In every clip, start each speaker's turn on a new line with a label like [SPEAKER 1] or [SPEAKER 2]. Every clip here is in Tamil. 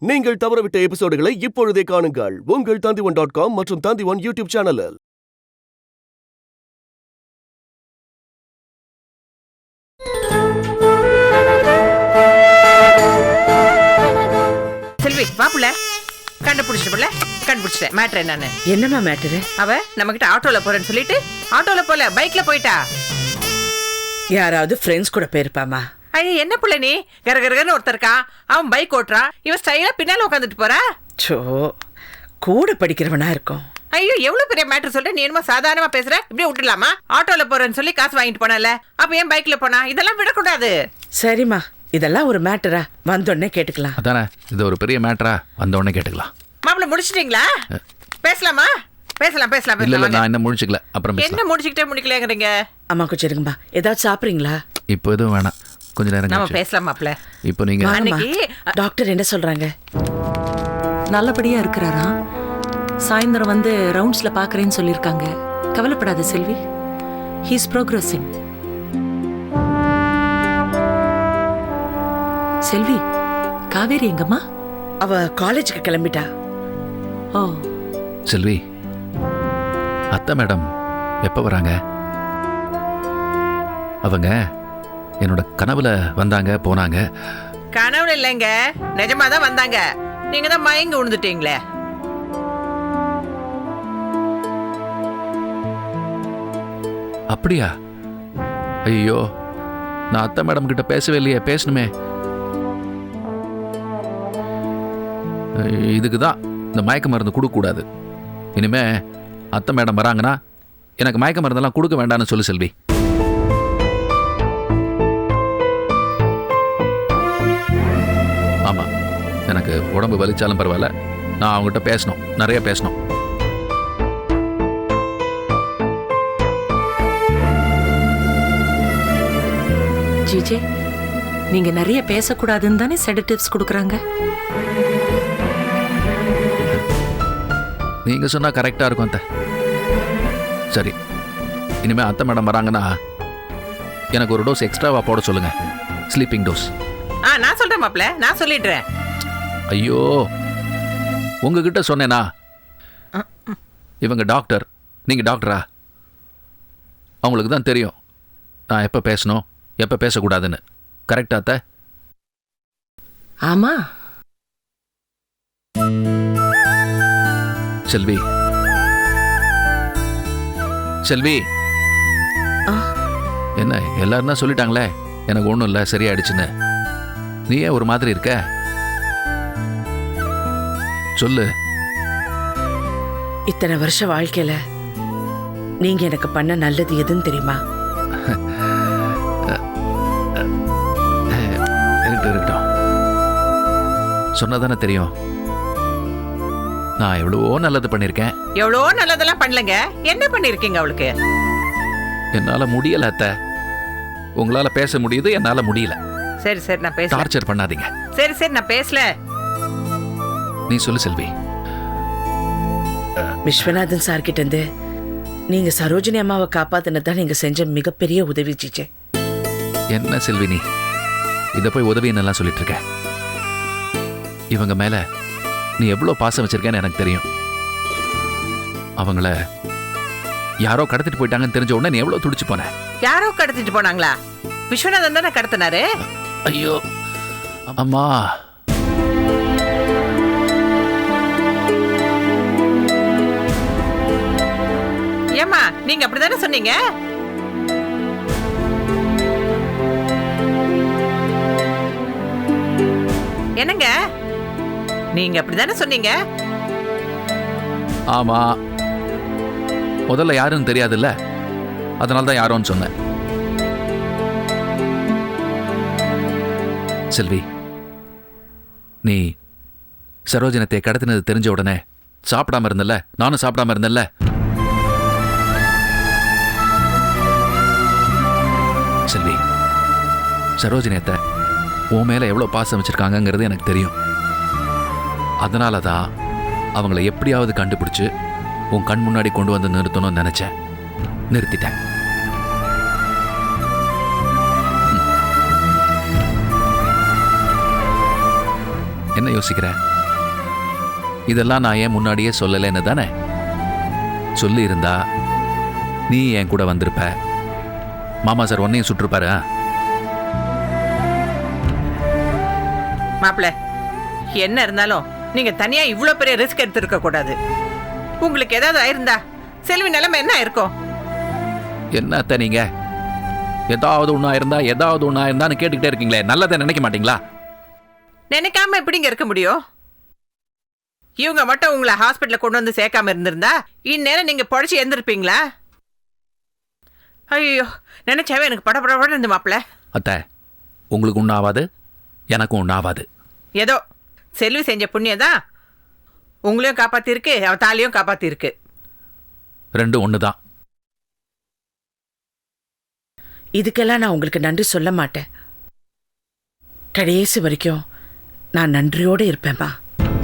[SPEAKER 1] நீங்கள் தவறவிட்ட எபிசோடுகளை இப்பொழுதே காணுங்கள் உங்கள் Tandivan.com மற்றும் Tandivan யூடியூப் சேனலில்.
[SPEAKER 2] செல்வி வாப்புல கண்டுபிடிச்சிட்டேன் மேட்ரு என்னன்னு.
[SPEAKER 3] என்னமா மேட்ரு?
[SPEAKER 2] அவ நம்ம கிட்ட ஆட்டோல போறேன்னு சொல்லிட்டு ஆட்டோல போல பைக்ல போயிட்டா.
[SPEAKER 3] யாராவது ஃப்ரெண்ட்ஸ் கூட போயிருப்பாமா?
[SPEAKER 2] ஐயோ என்ன புள்ள நீ கரகரகன்னு ஒருத்தருக்கா, அவன் பைக் ஓட்டுறா, இவன் ஸ்டைலா பின்னால உட்காந்துட்டு போறா.
[SPEAKER 3] சோ கூட படிக்கிறவனா இருக்கும்.
[SPEAKER 2] ஐயோ எவ்வளவு பெரிய மேட்ரு சொல்ற, நீ என்னமோ சாதாரணமா பேசுற, இப்படியே விட்டுலாமா? ஆட்டோல போறேன்னு சொல்லி காசு வாங்கிட்டு போனல, அப்ப ஏன் பைக்ல போனா? இதெல்லாம் விடக்கூடாது.
[SPEAKER 3] சரிம்மா, இதெல்லாம் ஒரு மேட்டரா? வந்தோடனே கேட்டுக்கலாம்.
[SPEAKER 4] அதானே, இது ஒரு பெரிய மேட்டரா, வந்தோடனே கேட்டுக்கலாம்.
[SPEAKER 2] மாப்பிள்ள முடிச்சிட்டீங்களா? பேசலாமா? பேசலாம் பேசலாம்
[SPEAKER 4] இல்ல
[SPEAKER 2] பேசலாம்.
[SPEAKER 4] நான் என்ன முடிச்சுக்கல, அப்புறம்
[SPEAKER 2] என்ன முடிச்சுக்கிட்டே முடிக்கலங்கறீங்க?
[SPEAKER 3] அம்மா கொஞ்சம் இருங்கம்மா, ஏதாவது சாப்பிடுறீங்களா?
[SPEAKER 4] இப்போ எதுவும் வேணாம், கொஞ்ச நேரம்
[SPEAKER 2] நம்ம
[SPEAKER 4] கழிச்சு.
[SPEAKER 2] பேசலாம் மாப்பிள்ள.
[SPEAKER 4] இப்போ நீங்க
[SPEAKER 2] அன்னைக்கு
[SPEAKER 3] டாக்டர் என்ன சொல்றாங்க?
[SPEAKER 5] நல்லபடியா இருக்கிறாரா? சாயந்தரம் வந்து ரவுண்ட்ஸ்ல பாக்குறேன்னு சொல்லியிருக்காங்க. கவலைப்படாத செல்வி, ஹீஸ் ப்ரோக்ரஸிங். செல்வி, காவேரி எங்கம்மா?
[SPEAKER 3] அவ காலேஜுக்கு கிளம்பிட்டா.
[SPEAKER 5] ஓ,
[SPEAKER 4] செல்வி, அத்தை மேடம் எப்போ வராங்க? அவங்க என்னோட கனவுல வந்தாங்க போனாங்க.
[SPEAKER 2] கனவுல இல்லைங்க, நிஜமாதான் வந்தாங்க. நீங்க தான் மயங்கி விழுந்துட்டீங்களே.
[SPEAKER 4] அப்படியா? ஐயோ, நான் அத்தை மேடம் கிட்ட பேசவே இல்லையே, பேசணுமே. இதுக்கு தான் இந்த மயக்க மருந்து கொடுக்கக்கூடாது. இனிமே அத்தை மேடம் வராங்கன்னா எனக்கு மயக்க மருந்தெல்லாம் கொடுக்க வேண்டாம்னு சொல்லு செல்வி. ஆமாம், எனக்கு உடம்பு வலிச்சாலும் பரவாயில்ல, நான் அவங்ககிட்ட பேசணும், நிறைய பேசணும்.
[SPEAKER 5] ஜிஜே, நீங்க நிறைய பேசக்கூடாதுன்னு தானே செடட்டிவ்ஸ் கொடுக்குறாங்க?
[SPEAKER 4] நீங்க சொன்னா கரெக்டா இருக்கும் அத்தை. சரி, இனிமே அத்தை மேடம் வராங்கன்னா எனக்கு ஒரு டோஸ் எக்ஸ்ட்ராவா போட சொல்லுங்க, ஸ்லீப்பிங் டோஸ்.
[SPEAKER 2] நான் சொல்றேன் மாப்பிள்ள, நான் சொல்லிடுறேன்.
[SPEAKER 4] ஐயோ, உங்ககிட்ட சொன்னேனா? இவங்க டாக்டர், நீங்க டாக்டரா? அவங்களுக்கு தான் தெரியும் நான் எப்போ பேசணும் எப்போ பேசக்கூடாதுன்னு. கரெக்டா அத்தை?
[SPEAKER 5] ஆமா.
[SPEAKER 4] செல்வி, செல்வி, என்ன எல்லாரும் தான் சொல்லிட்டாங்களே எனக்கு ஒன்றும் இல்லை, சரியாயிடுச்சுன்னு. நீ ஏன் ஒரு மாதிரி இருக்க? சொல்லு.
[SPEAKER 3] இத்தனை வருஷ வாழ்க்கையில நீங்க எனக்கு பண்ண நல்லது எதுன்னு தெரியுமா?
[SPEAKER 4] இருக்கட்டும், சொன்னதானே தெரியும். நான் எவ்வளவோ நல்லது பண்ணிருக்கேன்.
[SPEAKER 2] எவ்வளோ நல்லதெல்லாம் பண்ணலங்க, என்ன பண்ணிருக்கீங்க அவளுக்கு?
[SPEAKER 4] என்னால முடியல அத்தை. உங்களால பேச முடியுது, என்னால முடியல.
[SPEAKER 2] சரி சரி நான் பேசல.
[SPEAKER 4] டார்ச்சர் பண்ணாதீங்க.
[SPEAKER 2] சரி சரி நான் பேசல.
[SPEAKER 4] நீ சொல்லு செல்வி.
[SPEAKER 3] விஸ்வநாதன் சார் கிட்ட இருந்து நீங்க சரோஜினி அம்மாவை காப்பாத்தினதான் நீங்க செஞ்ச மிகப்பெரிய உதவி ஜிஜே.
[SPEAKER 4] என்ன செல்வி நீ இதை போய் உதவின்னு எல்லாம் சொல்லிட்டு இருக்க? இவங்க மேல நீ எவ்வளவு பாசம் வச்சிருக்கேன்னு எனக்கு தெரியும். அவங்கள யாரோ கடத்திட்டு போயிட்டாங்கன்னு தெரிஞ்ச உடனே நீ எவ்வளவு துடிச்சு போன.
[SPEAKER 2] யாரோ கடத்திட்டு போனாங்களா? விஸ்வநாதன் தானே கடத்தினாரு.
[SPEAKER 4] ஐயோ அம்மா,
[SPEAKER 2] ஏம்மா நீங்க அப்படிதானே சொன்னீங்க? என்னங்க நீங்க அப்படிதானே சொன்னீங்க?
[SPEAKER 4] ஆமா, முதல்ல யாருன்னு தெரியாதுல்ல, அதனால தான் யாரோன்னு சொன்னேன். செல்வி, நீ சரோஜனத்தை கடத்தினது தெரிஞ்ச உடனே சாப்பிடாம இருந்தல்ல, நானும் சாப்பிடாம இருந்தல்ல. செல்வி, சரோஜனத்தை உன் மேல எவ்வளவு பாசம் வச்சிருக்காங்கிறது எனக்கு தெரியும். அதனாலதான் அவங்கள எப்படியாவது கண்டுபிடிச்சு உன் கண் முன்னாடி கொண்டு வந்து நிறுத்தணும்னு நினைச்சேன். நிறுத்திட்டேன். என்ன யோசிக்கிற? இதெல்லாம் நான் ஏன் முன்னாடியே சொல்லலைன்னு தானே? சொல்லி இருந்தா நீ என் கூட வந்திருப்ப. மாமா சார் உன்னையும் சுட்டிருப்பாரு.
[SPEAKER 2] மாப்பிள்ள, என்ன இருந்தாலும் நீங்க தனியா இவ்ளோ பெரிய ரிஸ்க் எடுத்திருக்க கூடாது. உங்களுக்கு ஏதாவது ஆயிருந்தா செல்வி நிலைமை என்ன இருக்கும்?
[SPEAKER 4] என்னத்த நீங்க ஏதாவது ஒன்றா இருந்தான்னு கேட்டுக்கிட்டே இருக்கீங்களே, நல்லதை நினைக்க மாட்டீங்களா?
[SPEAKER 2] நினைக்காம எப்படிங்க இருக்க முடியும்? இவங்க மட்டும் உங்களை ஹாஸ்பிட்டல கொண்டு வந்து சேர்க்காம இருந்திருந்தா இந்நேரம் நீங்க பொழைச்சி எழுந்திருப்பீங்களா? ஐயோ, நினைச்சாவே எனக்கு படபடபட இருந்து மாப்பிள்ள.
[SPEAKER 4] அத்தை, உங்களுக்கு ஒன்றும் ஆகாது, எனக்கும் ஒன்றும் ஆகாது.
[SPEAKER 2] ஏதோ செல்வி செஞ்ச புண்ணியம் தான் உங்களையும் காப்பாத்திருக்கு, அவ தாலியும் காப்பாத்திருக்கு.
[SPEAKER 4] ரெண்டும் ஒன்று தான்.
[SPEAKER 3] இதுக்கெல்லாம் நான் உங்களுக்கு நன்றி சொல்ல மாட்டேன். கடைசி வரைக்கும் நான் நன்றியோடு இருப்பேன்ப்பா.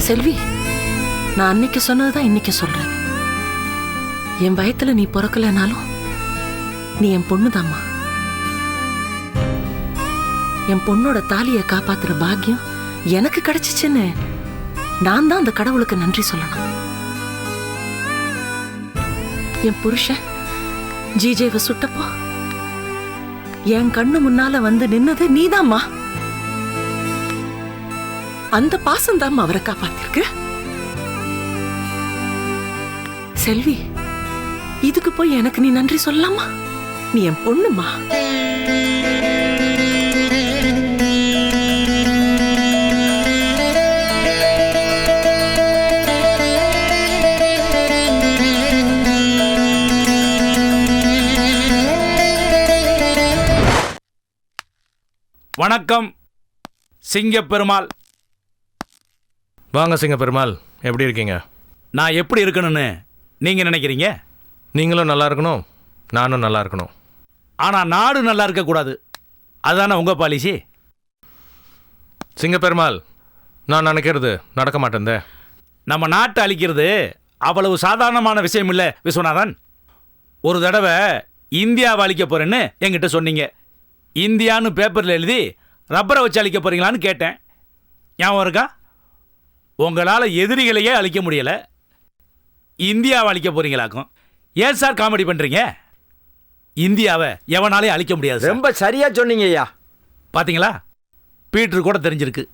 [SPEAKER 5] செல்வி, நான் அன்னைக்கு சொன்னதுதான் இன்னைக்கு சொல்றேன். என் வயத்துல நீ பிறக்கலனாலும் நீ என் பொண்ணுதாம்மா. என் பொண்ணோட தாலியை காப்பாத்துற பாக்கியம் எனக்கு கிடைச்சிச்சுன்னு நான் தான் அந்த கடவுளுக்கு நன்றி சொல்லணும். என் புருஷன் ஜிஜேவை சுட்டப்போ என் கண்ணு முன்னால வந்து நின்னது நீதாம்மா. அந்த பாசம் தான் அவரை காப்பாத்திருக்கு. செல்வி, இதுக்கு போய் எனக்கு நீ நன்றி சொல்லலாமா? நீ என் பொண்ணுமா.
[SPEAKER 6] வணக்கம் சிங்கப்பெருமாள்.
[SPEAKER 7] வாங்க சிங்கப்பெருமாள், எப்படி இருக்கீங்க?
[SPEAKER 6] நான் எப்படி இருக்கணும்னு நீங்க நினைக்கிறீங்க?
[SPEAKER 7] நீங்களும் நல்லா இருக்கணும், நானும் நல்லா இருக்கணும்.
[SPEAKER 6] ஆனா நாடு நல்லா இருக்கக்கூடாது, அதுதானே உங்க பாலிசி.
[SPEAKER 7] சிங்கப்பெருமாள், நான் நினைக்கிறது நடக்க மாட்டேன்.
[SPEAKER 6] நம்ம நாட்டை அழிக்கிறது அவ்வளவு சாதாரணமான விஷயம் இல்லை விஸ்வநாதன். ஒரு தடவை இந்தியாவை அழிக்க போறேன்னு என்கிட்ட சொன்னீங்க. இந்தியான்னு பேப்பரில் எழுதி ரப்பரை வச்சு அழிக்க போறீங்களான்னு கேட்டேன். ஞாபகம் இருக்கா? உங்களால் எதிரிகளையே அழிக்க முடியல, இந்தியாவை அழிக்க போறீங்களாக்கும். ஏன் சார் காமெடி பண்றீங்க? இந்தியாவை எவனாலே அழிக்க முடியாது.
[SPEAKER 8] ரொம்ப சரியா சொன்னீங்க ஐயா.
[SPEAKER 6] பாத்தீங்களா, பீட்டர் கூட தெரிஞ்சிருக்கு.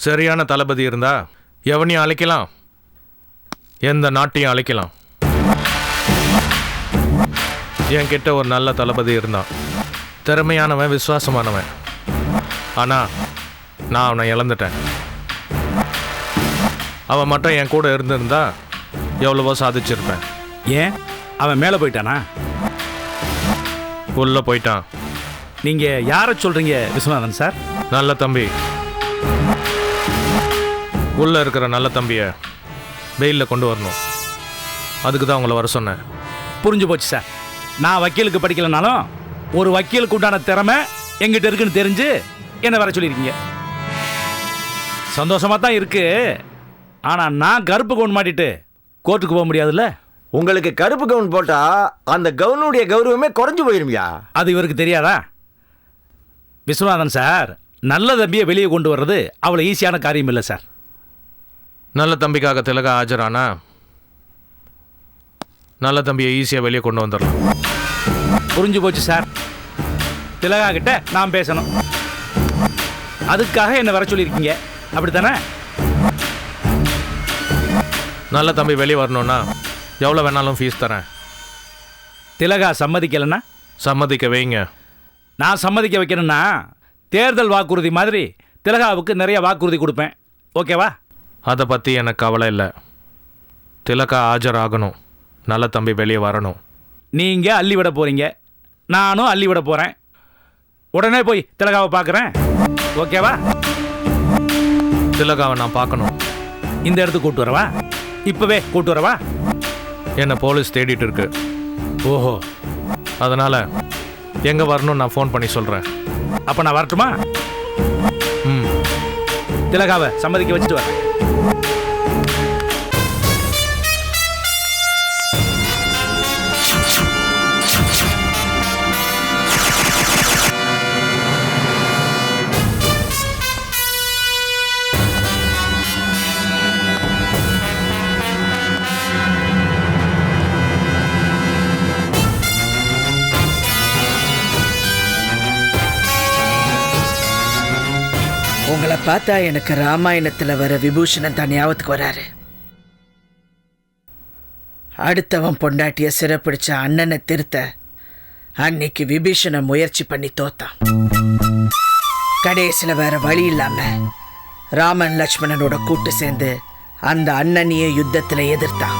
[SPEAKER 7] சரியான தளபதி இருந்தா எவனையும் அழைக்கலாம், எந்த நாட்டையும் அழைக்கலாம். என்கிட்ட ஒரு நல்ல தளபதி இருந்தான், திறமையானவன், விசுவாசமானவன். ஆனால் நான் அவனை இழந்துட்டேன். அவன் மட்டும் என் கூட இருந்திருந்தா எவ்வளவோ சாதிச்சிருப்பேன்.
[SPEAKER 6] ஏன் அவன் மேலே போயிட்டானா?
[SPEAKER 7] உள்ள போயிட்டான்.
[SPEAKER 6] நீங்க யாரை சொல்றீங்க விஸ்வநாதன் சார்?
[SPEAKER 7] நல்ல தம்பி. உள்ள இருக்கிற நல்ல தம்பியை வெயிலில் கொண்டு வரணும். அதுக்கு தான் உங்களை வர சொன்னேன்.
[SPEAKER 6] புரிஞ்சு போச்சு சார். நான் வக்கீலுக்கு படிக்கலனாலும் ஒரு வக்கீலுக்கு உண்டான திறமை எங்கிட்ட இருக்குன்னு தெரிஞ்சு என்ன வர சொல்லியிருக்கீங்க. சந்தோஷமா தான் இருக்கு. ஆனா நான் கருப்பு கவுன் மாட்டிட்டு கோர்ட்டுக்கு போக முடியாதுல்ல.
[SPEAKER 8] உங்களுக்கு கருப்பு கவுன் போட்டா அந்த கவுனுடைய கௌரவமே குறைஞ்சு போயிருமியா?
[SPEAKER 6] அது இவருக்கு தெரியாதா? விஸ்வநாதன் சார், நல்ல தம்பியை வெளியே கொண்டு வர்றது அவ்வளோ ஈஸியான காரியம் இல்லை சார்.
[SPEAKER 7] நல்ல தம்பிக்காக திலகா ஆஜரானா நல்ல தம்பியை ஈஸியாக வெளியே கொண்டு வந்துடலாம்.
[SPEAKER 6] புரிஞ்சு போச்சு சார். திலகா கிட்ட நான் பேசணும், அதுக்காக என்ன வர சொல்லியிருக்கீங்க, அப்படித்தானே?
[SPEAKER 7] நல்ல தம்பி வெளியே வரணும்னா எவ்வளோ வேணாலும் ஃபீஸ் தரேன்.
[SPEAKER 6] திலகா சம்மதிக்கலைன்னா?
[SPEAKER 7] சம்மதிக்க வைங்க.
[SPEAKER 6] நான் சம்மதிக்க வைக்கணும்னா தேர்தல் வாக்குறுதி மாதிரி திலகாவுக்கு நிறைய வாக்குறுதி கொடுப்பேன். ஓகேவா?
[SPEAKER 7] அதை பற்றி எனக்கு கவலை இல்லை. திலகா ஆஜராகணும், நல்ல தம்பி வெளியே வரணும்.
[SPEAKER 6] நீங்கள் அள்ளி விட போகிறீங்க, நானும் அள்ளி விட போகிறேன். உடனே போய் திலகாவை பார்க்குறேன். ஓகேவா?
[SPEAKER 7] திலகாவை நான் பார்க்கணும்.
[SPEAKER 6] இந்த இடத்துக்கு கூட்டு வரவா? இப்போவே கூட்டு வரவா?
[SPEAKER 7] என்னை போலீஸ் தேடிட்டு இருக்கு.
[SPEAKER 6] ஓஹோ,
[SPEAKER 7] அதனால் எங்கே வரணும்னு நான் ஃபோன் பண்ணி சொல்கிறேன்.
[SPEAKER 6] அப்போ நான் வரட்டுமா?
[SPEAKER 7] ம்.
[SPEAKER 6] திலகாவை சம்மதிக்க வச்சுட்டு வரேன்.
[SPEAKER 3] பார்த்தா எனக்கு ராமாயணத்துல வர விபூஷணன் தான் ஞாபகத்துக்கு வராரு. அடுத்தவன் பொண்டாட்டிய சிறப்பிடிச்ச அண்ணனை திருத்த அன்னைக்கு விபீஷணன் முயற்சி பண்ணி தோத்தான். கடைசியில வேற வழி இல்லாம ராமன் லட்சுமணனோட கூட்டு சேர்ந்து அந்த அண்ணனையே யுத்தத்துல எதிர்த்தான்.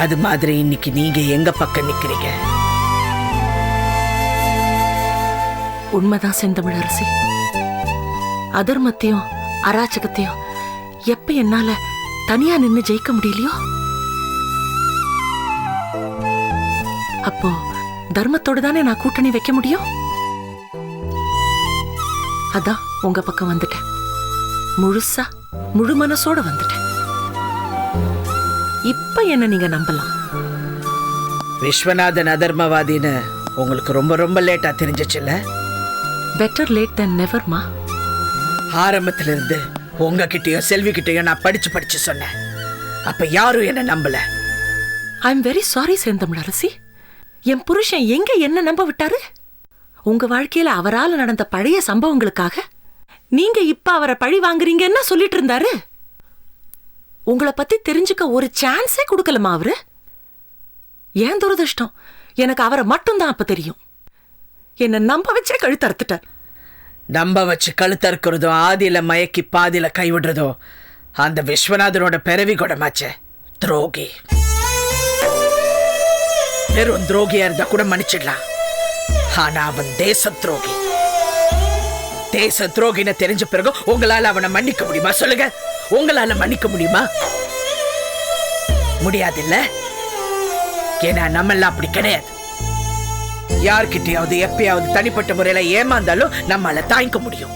[SPEAKER 3] அது மாதிரி இன்னைக்கு நீங்க எங்க பக்கம் நிக்கிறீங்க?
[SPEAKER 5] உண்மைதான் செந்தமிழரசி. அதர்மத்தையும் அராஜகத்தையும் எப்ப என்னால தனியா நின்னு ஜெயிக்க முடியலையோ அப்போ தர்மத்தோட தானே நான் கூட்டணி வைக்க முடியும். அதான் உங்க பக்கம் வந்துட்டேன். முழுசா முழு மனசோட வந்துட்டேன். இப்ப என்ன நீங்க நம்பலாம்.
[SPEAKER 3] விஸ்வநாதன் அதர்மவாதின்னு உங்களுக்கு ரொம்ப ரொம்ப லேட்டா தெரிஞ்சிச்சுல்ல?
[SPEAKER 5] பெட்டர் லேட் தென் நெவர்மா.
[SPEAKER 3] ஆரம்பத்துல இருந்து உங்ககிட்டயும் செல்வி கிட்டயும் நான் படிச்சு சொன்னேன். அப்ப யாரும் என்ன நம்பல.
[SPEAKER 5] I am very sorry Senthamizharasi. என் புருஷன் எங்க என்ன நம்ப விட்டாரு? உங்க வாழ்க்கையில அவரால் நடந்த பழைய சம்பவங்களுக்காக நீங்க இப்ப அவரை பழி வாங்குறீங்கன்னா சொல்லிட்டு இருந்தாரு. உங்களை பத்தி தெரிஞ்சுக்க ஒரு சான்ஸே கொடுக்கலமா அவரு? ஏன் துரதிருஷ்டம், எனக்கு அவரை மட்டும்தான் அப்ப தெரியும். என்ன நம்ப வச்சே கழுத்தறுத்துட்டார்.
[SPEAKER 3] நம்ப வச்சு கழுத்தறுக்கிறதும் ஆதியில மயக்கி பாதியில கைவிடுறதும் அந்த விஸ்வநாதனோட பிறவி குணமாச்சே. துரோகி. வெறும் துரோகியா இருந்தா கூட மன்னிச்சிடலாம். ஆனா அவன் தேச துரோகி. தேச துரோகின்னு தெரிஞ்ச பிறகு உங்களால அவனை மன்னிக்க முடியுமா? சொல்லுங்க, உங்களால மன்னிக்க முடியுமா? முடியாது இல்ல? ஏன்னா நம்ம எல்லாம் அப்படி கிடையாது. யார்கிட்டயாவது எப்பயாவது தனிப்பட்ட முறையில ஏமாந்தாலும் நம்மால தாங்கிக்க முடியும்.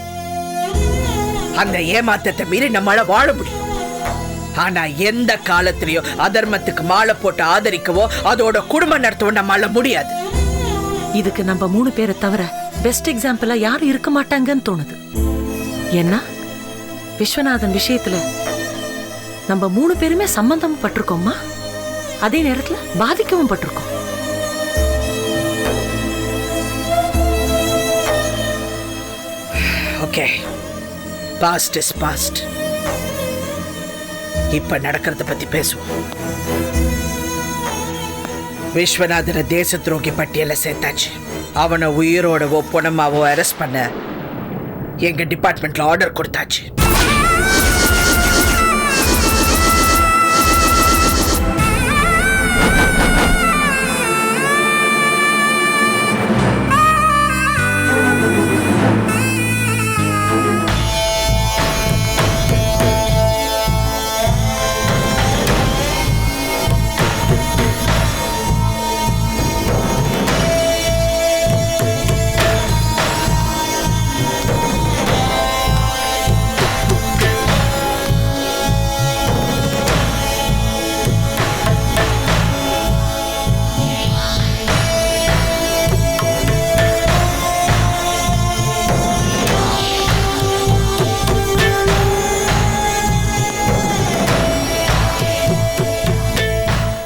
[SPEAKER 3] அந்த ஏமாத்தத்தை மீறி நம்மால வாழ முடியும். ஆனா எந்த காலத்திலயோ அதர்மத்துக்கு மாலை போட்டு ஆதரிக்கவோ அதோட குடும்பம் நடத்தவோ நம்மால முடியாது.
[SPEAKER 5] இதுக்கு நம்ம 3 பேரை தவிர பெஸ்ட் எக்ஸாம்பிளா யாரும் இருக்க மாட்டாங்கன்னு தோணுது. ஏன்னா விஸ்வநாதன் விஷயத்துல நம்ம 3 பேருமே சம்பந்தம் பட்டிருக்கோமா, அதே நேரத்துல பாதிக்கவும் பட்டிருக்கோம்.
[SPEAKER 3] Okay, past is past. இப்ப நடக்கிறத பத்தி பேசுவோம். விஸ்வநாதனை தேச துரோகி பட்டியல சேர்த்தாச்சு. அவனை உயிரோடவோ பொணமாவோ அரெஸ்ட் பண்ண எங்க டிபார்ட்மெண்ட்ல ஆர்டர் கொடுத்தாச்சு.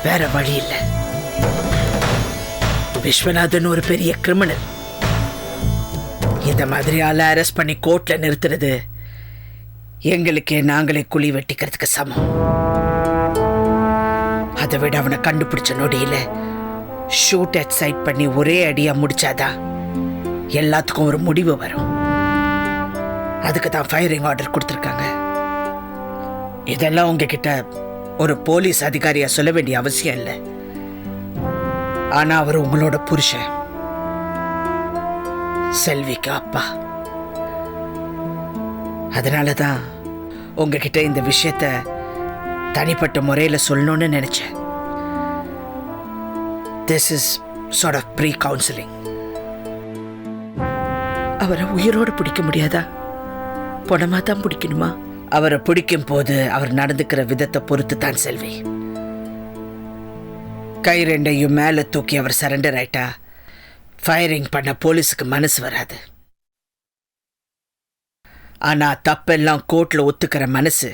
[SPEAKER 3] வேற வழி இல்லை. விஸ்வநாதன் ஒரு பெரிய கிரிமினல். இந்த மாதிரி ஆளை அரெஸ்ட் பண்ணி கோர்ட்ல நிறுத்துறது எங்களுக்கே நாங்களே குழி வெட்டிக்கிறதுக்கு சமம். அதை விட அவனை கண்டுபிடிச்ச நொடியில ஷூட் அட் சைட் பண்ணி ஒரே அடியா முடிச்சாதான் எல்லாத்துக்கும் ஒரு முடிவு வரும். அதுக்கு தான் ஃபயரிங் ஆர்டர் கொடுத்துருக்காங்க. இதெல்லாம் உங்ககிட்ட ஒரு போலீஸ் அதிகாரியா சொல்ல வேண்டிய அவசியம் இல்லை. ஆனா அவர் உங்களோட புருஷன், செல்விக்கு அப்பா. அதனாலதான் உங்ககிட்ட இந்த விஷயத்த தனிப்பட்ட முறையில சொல்லணும்னு நினைச்சேன். This is sort of pre-counseling. அவரை உயிரோடு பிடிக்க முடியாதா? பணமா தான் பிடிக்கணுமா? அவரை பிடிக்கும் போது அவர் நடந்துக்கிற விதத்தை பொறுத்து தான் செல்வி. கை ரெண்டையும் மேல தூக்கி அவர் சரண்டர் ஆயிட்டா ஃபயரிங் பண்ண போலீஸுக்கு மனசு வராது. ஆனா தப்பெல்லாம் கோர்ட்ல ஒத்துக்கிற மனசு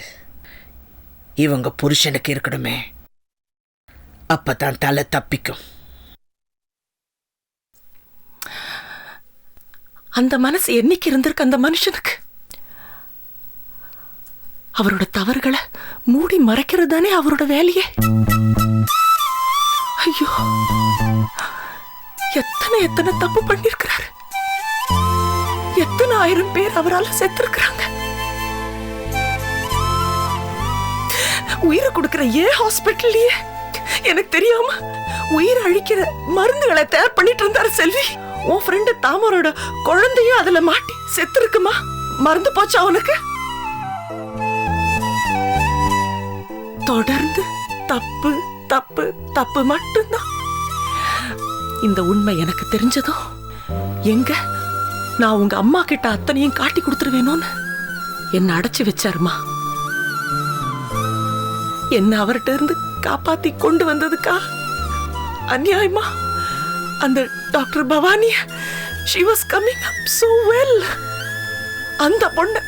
[SPEAKER 3] இவங்க புருஷனுக்கு இருக்கணுமே. அப்பதான் தலை தப்பிக்கும்.
[SPEAKER 5] அந்த மனசு என்னைக்கு இருந்திருக்கு அந்த மனுஷனுக்கு? அவரோட தவறுகளை மூடி மறைக்கிறது தானே அவரோட வேலையே. ஐயோ, எத்தனை எத்தனை தப்பு பண்ணிருக்கிறாரு. எத்தனை ஆயிரம் பேர் அவரால் செத்துருக்கிறாங்க. உயிரை கொடுக்கிற ஹாஸ்பிட்டல்லயே எனக்கு தெரியாம உயிர் அழிக்கிற மருந்துகளை தயார் பண்ணிட்டு இருந்தாரு செல்வி. உன் ஃப்ரெண்டு தாமரோட குழந்தையும் அதுல மாட்டி செத்து இருக்குமா? மறந்து போச்சா அவனுக்கு? தொடர்ந்து தப்பு தப்பு தப்பு மட்டும்தான். இந்த உண்மை எனக்கு தெரிஞ்சதும் எங்க நான் உங்க அம்மா கிட்ட அத்தனையும் காட்டி கொடுத்துருவேணும்னு என்ன அடைச்சு வச்சாருமா. என்ன அவர்கிட்ட இருந்து காப்பாத்தி கொண்டு வந்ததுக்கா அநியாயமா அந்த doctor Bhavani she was coming up so well. அந்த பொண்ணை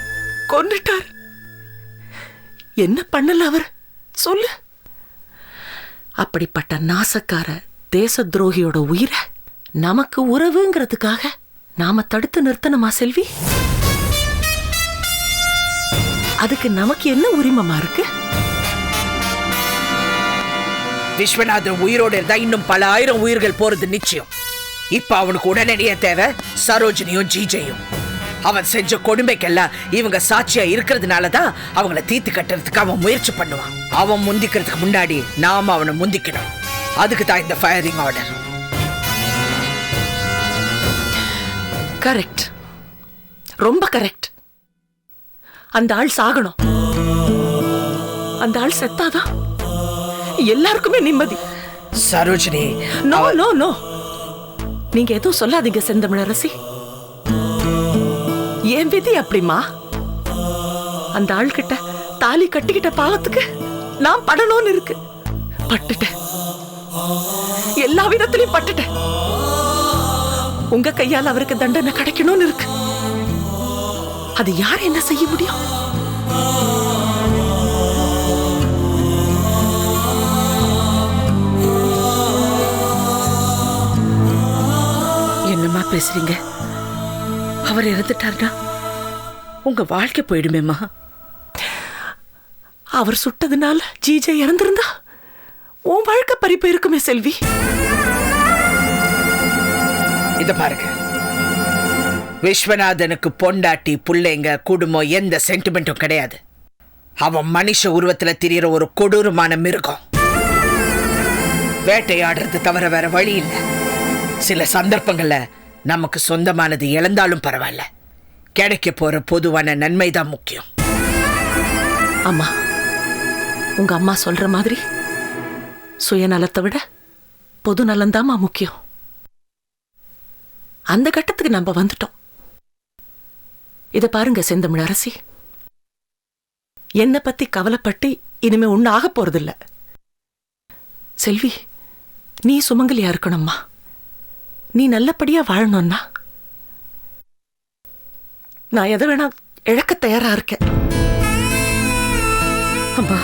[SPEAKER 5] கொன்னுட்டார். என்ன பண்ணல அவர் சொல்லு? அப்படிப்பட்ட நாசக்கார தேச துரோகியோட உயிரை நமக்கு உறவுங்கிறதுக்காக நாம தடுத்து நிறுத்தணுமா செல்வி? அதுக்கு நமக்கு என்ன உரிமமா இருக்கு?
[SPEAKER 3] விஸ்வநாதன் உயிரோடு இருந்தா இன்னும் பல ஆயிரம் உயிர்கள் போறது நிச்சயம். இப்ப அவனுக்கு உடனடியே தேவை சரோஜினியும் ஜிஜையும். அவன் செஞ்ச கொடுமைக்கெல்லாம் இவங்க சாட்சியா இருக்கிறதுனாலதான் அவங்கள தீர்த்து கட்டுறதுக்கு அவன் முயற்சி பண்ணுவான். அவன் முந்திக்கிறதுக்கு முன்னாடி நாம அவனை முந்திக்கணும். அதுக்கு தான் இந்த ஃபயரிங் ஆர்டர்.
[SPEAKER 5] கரெக்ட், ரொம்ப கரெக்ட். அந்த ஆள் சாகணும். அந்த ஆள் செத்தாதான் எல்லாருக்குமே நிம்மதி.
[SPEAKER 3] சரோஜினி,
[SPEAKER 5] நோ நோ நோ, நீங்க எதுவும் சொல்லாதீங்க செந்தமிழரசி. என் விதி அப்படிமா? அந்த ஆள் கிட்ட தாலி கட்டிக்கிட்ட பாவத்துக்கு நான் படணும்னு இருக்கு. பட்டுட்டேன், எல்லா விதத்திலையும் பட்டுட்டேன். உங்க கையால் அவருக்கு தண்டனை கிடைக்கணும்னு இருக்கு. அது யார் என்ன செய்ய முடியும்?
[SPEAKER 3] என்னம்மா பேசுறீங்க? அவர் இறந்துட்டார்னா உங்க வாழ்க்கை போயிடுமேம்மா.
[SPEAKER 5] அவர் சுட்டதுனால ஜிஜே இறந்திருந்தா உன் வாழ்க்கை பறிப்பு இருக்குமே செல்வி.
[SPEAKER 3] இத பாருங்க, விஸ்வநாதனுக்கு பொண்டாட்டி புள்ளைங்க குடும்பம் எந்த சென்டிமெண்ட்டும் கிடையாது. அவன் மனுஷ உருவத்துல திரியிற ஒரு கொடூரமான மிருகம். வேட்டையாடுறது தவிர வேற வழி இல்லை. சில சந்தர்ப்பங்கள்ல நமக்கு சொந்தமானது இழந்தாலும் பரவாயில்ல, கிடைக்க போற பொதுவான நன்மைதான் முக்கியம்.
[SPEAKER 5] அம்மா, உங்க அம்மா சொல்ற மாதிரி சுயநலத்தை விட பொது நலந்தாமா முக்கியம். அந்த கட்டத்துக்கு நம்ம வந்துட்டோம். இத பாருங்க செந்தமிழரசி, என்ன பத்தி கவலைப்பட்டு இனிமே ஒண்ணு ஆக போறதில்ல. செல்வி, நீ சுமங்கலியா இருக்கணும்மா. நீ நல்லபடியா வாழணும்னா நான் எதை வேணா இழக்க தயாரா இருக்கேன்.
[SPEAKER 3] அம்மா,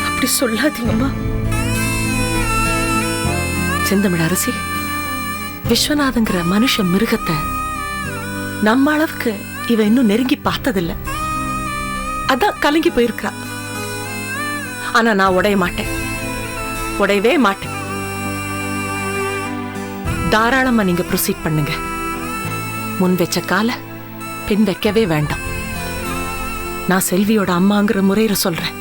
[SPEAKER 3] அப்படி சொல்லாதீங்கம்மா.
[SPEAKER 5] செந்தமிழரசி, விஸ்வநாதங்கிற மனுஷ மிருகத்தை நம்ம அளவுக்கு இவ இன்னும் நெருங்கி பார்த்ததில்ல. அதான் கலங்கி போயிருக்கிறா. ஆனா நான் உடைய மாட்டேன், உடையவே மாட்டேன். தாராளமா நீங்க ப்ரொசீட் பண்ணுங்க. முன் வச்ச கால பின் வைக்கவே வேண்டாம். நான் செல்வியோட அம்மாங்கிற முறையில சொல்றேன்.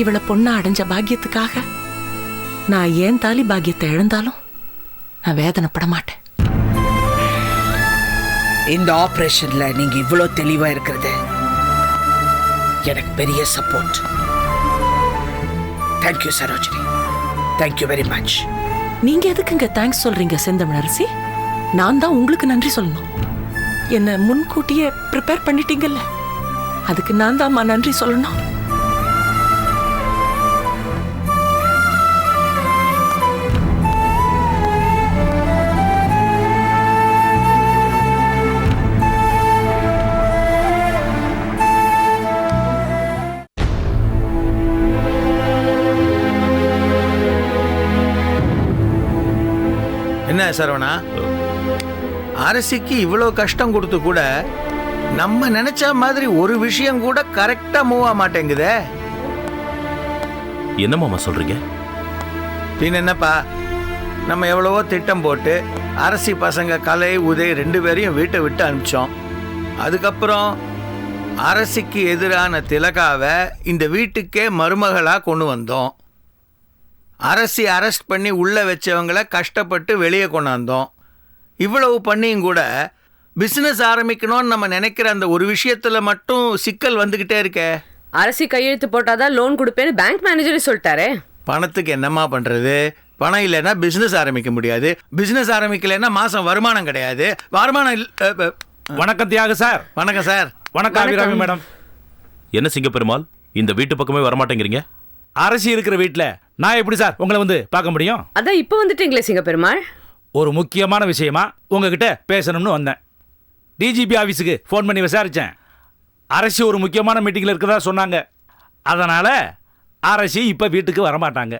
[SPEAKER 5] இவளை பொண்ணா அடைஞ்ச பாக்கியத்துக்காக நான் ஏன் தாலி பாக்கியத்தை இழந்தாலும் நான் வேதனைப்பட மாட்டேன்.
[SPEAKER 3] இந்த ஆபரேஷன்ல நீங்க இவ்வளவு தெளிவா இருக்கிறது எனக்கு பெரிய support. Thank you Sarojini, thank you very much.
[SPEAKER 5] நீங்க எதுக்குங்க தேங்க்ஸ் சொல்றீங்க செந்தமிழரசி? நான் தான் உங்களுக்கு நன்றி சொல்லணும். என்ன முன்கூட்டியே ப்ரிப்பேர் பண்ணிட்டீங்கல்ல, அதுக்கு நான் தான் நன்றி சொல்லணும்.
[SPEAKER 8] என்ன சரவணா, அரசிக்கு இவ்வளோ கஷ்டம் கொடுத்து கூட
[SPEAKER 9] நம்ம நினைச்ச மாதிரி ஒரு விஷயம் கூட கரெக்டா மூவ் ஆக மாட்டேங்குதே.
[SPEAKER 10] என்ன மாமா சொல்றீங்க?
[SPEAKER 9] பின் என்னப்பா, நம்ம எவ்வளவோ திட்டம் போட்டு அரசி பசங்க கலை உதய் 2 பேரையும் வீட்டை விட்டு அனுப்பிச்சோம். அதுக்கப்புறம் அரசிக்கு எதிரான திலகாவை இந்த வீட்டுக்கே மருமகளா கொண்டு வந்தோம். அரசி அரெஸ்ட் பண்ணி உள்ள வச்சவங்களை கஷ்டப்பட்டு வெளியே கொண்டாந்தோம். இவ்வளவு பண்ணியும் கூட பிசினஸ் ஆரம்பிக்கணும்னு நம்ம நினைக்கிற அந்த ஒரு விஷயத்துல மட்டும் சிக்கல் வந்துகிட்டே இருக்கே.
[SPEAKER 11] அரசி கையெழுத்து போட்டாதான் லோன் கொடுப்பேன்னு பேங்க் மேனேஜரே சொல்லிட்டாரே.
[SPEAKER 9] பணத்துக்கு என்னம்மா பண்றது? பணம் இல்லைன்னா பிசினஸ் ஆரம்பிக்க முடியாது. பிசினஸ் ஆரம்பிக்கலைன்னா மாசம் வருமானம் கிடையாது. வருமானம்
[SPEAKER 6] வணக்கம் தியாக சார்.
[SPEAKER 9] வணக்கம் சார்.
[SPEAKER 6] வணக்கம் அபிராமி மேடம்.
[SPEAKER 10] என்ன சிங்கப்பெருமாள், இந்த வீட்டு பக்கமே வரமாட்டேங்கிறீங்க?
[SPEAKER 6] அரசி இருக்கிற வீட்டில் நான் எப்படி சார் உங்களை வந்து பார்க்க முடியும்?
[SPEAKER 11] அதான் இப்போ வந்துட்டீங்களே சிங்கப்பெருமாள்.
[SPEAKER 6] ஒரு முக்கியமான விஷயமா உங்ககிட்ட பேசணும்னு வந்தேன். டிஜிபி ஆஃபீஸுக்கு ஃபோன் பண்ணி விசாரித்தேன். அரசி ஒரு முக்கியமான மீட்டிங்கில் இருக்கிறதா சொன்னாங்க. அதனால் அரசி இப்போ வீட்டுக்கு வரமாட்டாங்க.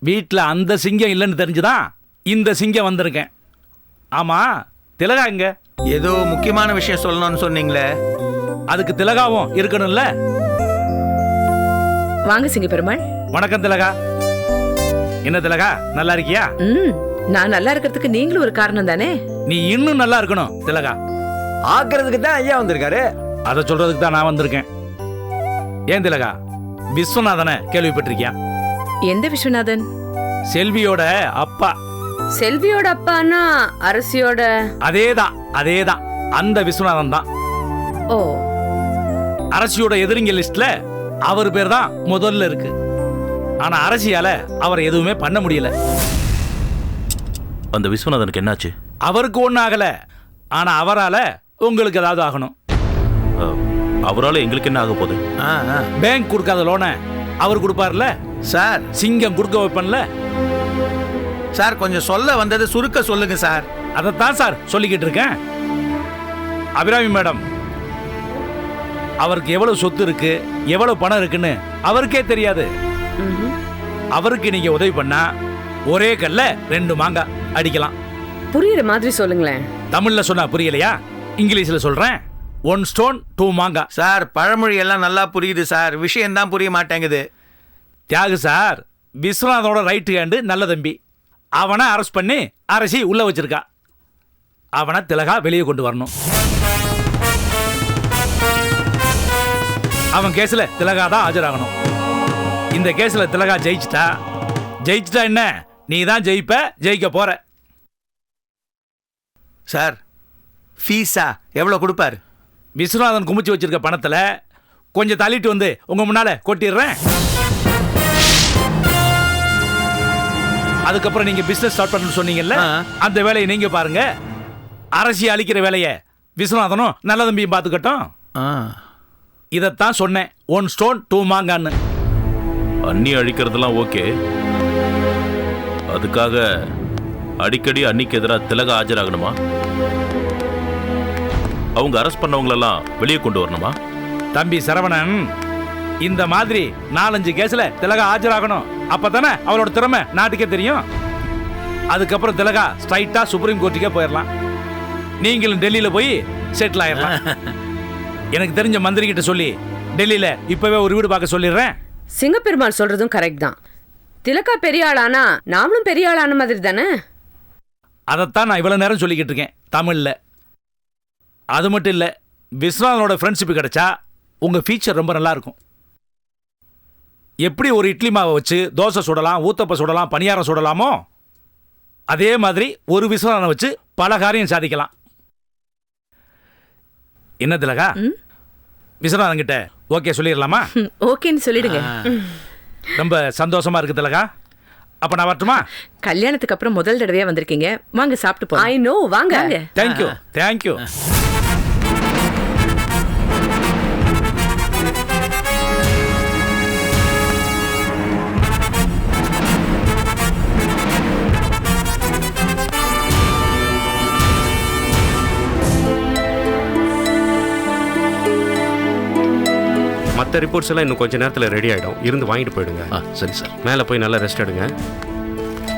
[SPEAKER 6] வீட்டில் அந்த சிங்கம் இல்லைன்னு தெரிஞ்சுதான் இந்த சிங்கம் வந்திருக்கேன். ஆமாம், திலகா எங்க?
[SPEAKER 9] ஏதோ முக்கியமான விஷயம் சொல்லணும்னு சொன்னீங்களே,
[SPEAKER 6] அதுக்கு திலகாவும் இருக்கணும்ல.
[SPEAKER 11] வாங்க சிங்கப்பெருமாள்.
[SPEAKER 6] வணக்கம் திலகா. என்ன திலகா, நல்லா இருக்கியா?
[SPEAKER 11] நான் நல்லா இருக்கிறதுக்கு நீங்களும் ஒரு காரணம் தானே.
[SPEAKER 6] நீ இன்னும் நல்லா இருக்கணும் திலகா.
[SPEAKER 8] ஆக்குறதுக்கு தான் ஐயா வந்திருக்காரு.
[SPEAKER 6] அதை சொல்றதுக்கு தான் நான் வந்திருக்கேன். ஏன் திலகா, விஸ்வநாதனை கேள்விப்பட்டிருக்கியா?
[SPEAKER 11] எந்த விஸ்வநாதன்?
[SPEAKER 6] செல்வியோட அப்பா.
[SPEAKER 11] செல்வியோட அப்பான்னா அரசியோட?
[SPEAKER 6] அதேதான் அந்த விஸ்வநாதன் தான்.
[SPEAKER 11] ஓ,
[SPEAKER 6] அரசியோட எதிரிங்க லிஸ்ட்ல அவர் பேர் தான் முதல்ல இருக்கு. ஆனா அரசியால அவரை எதுவுமே பண்ண முடியல.
[SPEAKER 10] அந்த விஸ்வநாதனுக்கு என்னாச்சு?
[SPEAKER 6] அவருக்கு ஒன்றும் ஆகல, ஆனா அவரால உங்களுக்கு ஏதாவது ஆகணும்.
[SPEAKER 10] அவரால் எங்களுக்கு என்ன ஆக போகுது?
[SPEAKER 6] பேங்க் கொடுக்காத லோனை அவர் கொடுப்பார்ல
[SPEAKER 9] சார்.
[SPEAKER 6] சிங்கம் கொடுக்க வைப்பன்ல
[SPEAKER 9] சார். கொஞ்சம் சொல்ல வந்தது சுருக்க சொல்லுங்க சார்.
[SPEAKER 6] அதைத்தான் சார் சொல்லிக்கிட்டு இருக்கேன். அபிராமி மேடம், அவருக்கு எவ்வளவு சொத்து இருக்கு, எவ்வளவு பணம் இருக்குன்னு அவருக்கே தெரியாது. அவருக்கு நீங்க உதவி பண்ணா ஒரே கல்ல 2 மாங்காய் அடிக்கலாம்.
[SPEAKER 11] புரியுற மாதிரி சொல்லுங்களேன்.
[SPEAKER 6] தமிழ்ல சொன்னா புரியலையா? இங்கிலீஷ்ல சொல்றேன். 1 ஸ்டோன் 2 மாங்காய்.
[SPEAKER 9] சார், பழமொழி எல்லாம் நல்லா புரியுது சார், விஷயம் தான் புரிய மாட்டேங்குது.
[SPEAKER 6] தியாகு சார், விஸ்வநாதோட ரைட் ஹேண்டு நல்ல தம்பி. அவனை அரெஸ்ட் பண்ணி அரசி உள்ள வச்சிருக்கா. அவனை திலகா வெளியே கொண்டு வரணும். அவன் கேஸ்ல திலகா தான் ஆஜராகணும். இந்த கேஸ்ல திலகா ஜெயிச்சிட்டா என்ன, நீ தான் ஜெயிக்க போற.
[SPEAKER 9] சார், ஃபீஸா எவ்வளவு கொடுப்பாரு?
[SPEAKER 6] விஸ்வநாதன் குமிச்சு வச்சிருக்க பணத்துல கொஞ்சம் தள்ளிட்டு வந்து உங்க முன்னால கொட்டிடுறேன். அதுக்கப்புறம் நீங்க பிசினஸ் ஸ்டார்ட் பண்ணணும்னு சொன்னீங்கல்ல, அந்த வேலையை நீங்க பாருங்க. அரசி அழிக்கிற வேலையை விஸ்வநாதனும் நல்ல தம்பியும் பார்த்துக்கட்டும். இதைத்தான் சொன்னேன், 1 ஸ்டோன் 2 மாங்கான்னு.
[SPEAKER 10] அண்ணி அழிக்கிறதுலாம் ஓகே, அதுக்காக அடிக்கடி அன்னிக்கு எதிராக திலகா ஆஜராகணுமா? அவங்க அரெஸ்ட் பண்ணவங்களெல்லாம் வெளியே கொண்டு வரணுமா?
[SPEAKER 6] தம்பி சரவணன், இந்த மாதிரி 4-5 கேஸ்ல திலகா ஆஜராகணும். அப்பதானே அவளோட திறமை நாட்டுக்கே தெரியும். அதுக்கப்புறம் திலகா ஸ்ட்ரைட்டா சுப்ரீம் கோர்ட்டுக்கே போயிடலாம். நீங்களும் டெல்லியில போய் செட்டில் ஆயிடலாம். எனக்கு தெரிஞ்ச மந்திரி கிட்ட சொல்லி டெல்லியில இப்பவே ஒரு வீடு பார்க்க சொல்லிடுறேன்.
[SPEAKER 11] சிங்கப்பெருமாள் சொல்றதும் கரெக்ட் தான். திலகா பெரிய ஆளானா நாமளும் பெரிய ஆளான மாதிரி தானே.
[SPEAKER 6] அதைத்தான் நான் இவ்வளவு நேரம் சொல்லிக்கிட்டு இருக்கேன் தமிழ்ல. அது மட்டும் இல்ல, விஸ்வநாதனோட ஃப்ரெண்ட்ஷிப் கிடைச்சா உங்க ஃபியூச்சர் ரொம்ப நல்லா இருக்கும். எப்படி ஒரு இட்லி மாவை வச்சு தோசை சுடலாம், ஊத்தப்ப சுடலாம், பணியாரம் சுடலாமோ, அதே மாதிரி ஒரு விஸ்வநாதனை வச்சு பல காரியம் சாதிக்கலாம். என்ன திலகா, விஸ்வநாதன் கிட்ட ஓகே சொல்லிடலாமா?
[SPEAKER 11] ஓகேன்னு சொல்லிடுங்க.
[SPEAKER 6] ரொம்ப சந்தோஷமா இருக்கு திலகா. அப்ப நான் வரட்டுமா?
[SPEAKER 11] கல்யாணத்துக்கு அப்புறம் முதல் தடவையா வந்திருக்கீங்க, வாங்க சாப்பிட்டு போலாம். ஐ நோ, வாங்க.
[SPEAKER 6] தேங்க்யூ.
[SPEAKER 12] மற்ற ரிப்போர்ட்ஸ் எல்லாம் இன்னும் கொஞ்சம் நேரத்தில் ரெடி ஆகிடும். இருந்து வாங்கிட்டு போயிடுங்க.
[SPEAKER 4] சரி சார்.
[SPEAKER 12] மேலே போய் நல்லா ரெஸ்ட் எடுங்க.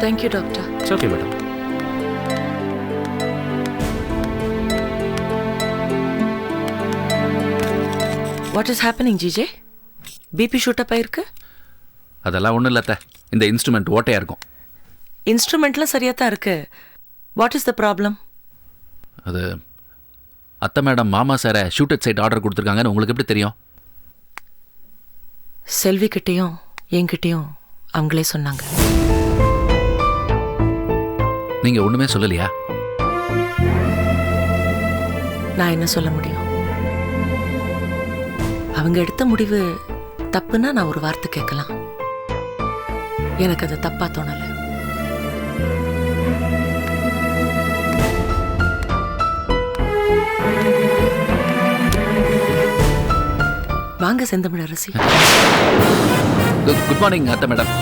[SPEAKER 5] Thank you doctor.
[SPEAKER 12] Okay madam.
[SPEAKER 5] What is happening GJ? BP shoot up ஆயிருக்கு?
[SPEAKER 4] அதெல்லாம் ஒன்றும் இல்லை. இந்த இன்ஸ்ட்ருமெண்ட் ஓட்டையாக இருக்கும்.
[SPEAKER 5] இன்ஸ்ட்ருமெண்ட்லாம் சரியாக தான் இருக்கு. What is the problem?
[SPEAKER 4] அது அத்தை மேடம் மாமா சாரை ஷூட் அட் சைட் ஆர்டர் கொடுத்துருக்காங்கன்னு உங்களுக்கு எப்படி தெரியும்?
[SPEAKER 5] செல்வி கிட்டேயும் என்கிட்டயும் அவங்களே சொன்னாங்க.
[SPEAKER 4] நீங்கள் ஒன்றுமே சொல்லலையா?
[SPEAKER 5] நான் என்ன சொல்ல முடியும்? அவங்க எடுத்த முடிவு தப்புன்னா நான் ஒரு வார்த்தை கேட்கலாம். எனக்கு அது தப்பா தோணல. வாங்க செந்தமிழரசி.
[SPEAKER 4] குட் மார்னிங் அத்தை மேடம்.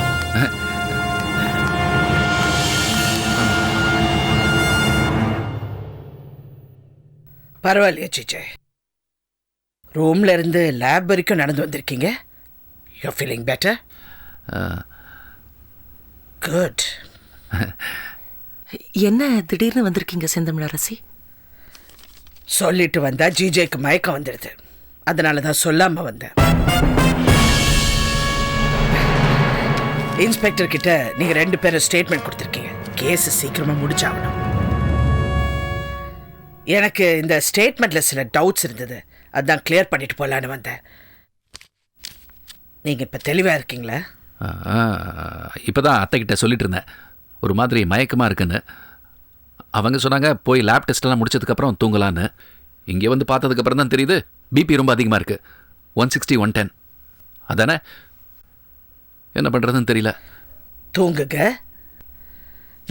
[SPEAKER 3] பரவாயில்லையா சிச்சே? ரூம்ல இருந்து லேப் வரைக்கும் நடந்து வந்திருக்கீங்க. You feeling better? குட்.
[SPEAKER 5] என்ன திடீர்னு வந்திருக்கீங்க செந்தமிழரசி?
[SPEAKER 3] சொல்லிட்டு வந்தா ஜிஜேக்கு மயக்கம் வந்துடுது. அதனால தான் சொல்லாம வந்தேன். இன்ஸ்பெக்டர் கிட்ட நீங்க 2 பேரும் ஸ்டேட்மெண்ட் கொடுத்துருக்கீங்க. கேஸ் சீக்கிரமா முடிச்சாகணும். எனக்கு இந்த ஸ்டேட்மெண்ட்ல சில டவுட்ஸ் இருந்தது. அதான் கிளியர் பண்ணிட்டு போலான்னு வந்தேன். நீங்க இப்ப தெளிவா இருக்கீங்களா?
[SPEAKER 4] இப்போ தான் அத்தைக்கிட்ட சொல்லிட்டு இருந்தேன், ஒரு மாதிரி மயக்கமாக இருக்குன்னு. அவங்க சொன்னாங்க போய் லேப் டெஸ்ட்டெல்லாம் முடிச்சதுக்கப்புறம் தூங்கலான்னு. இங்கே வந்து பார்த்ததுக்கப்புறம் தான் தெரியுது பிபி ரொம்ப அதிகமாக இருக்குது. 160, 110. அதானே? என்ன பண்ணுறதுன்னு தெரியல.
[SPEAKER 3] தூங்குங்க.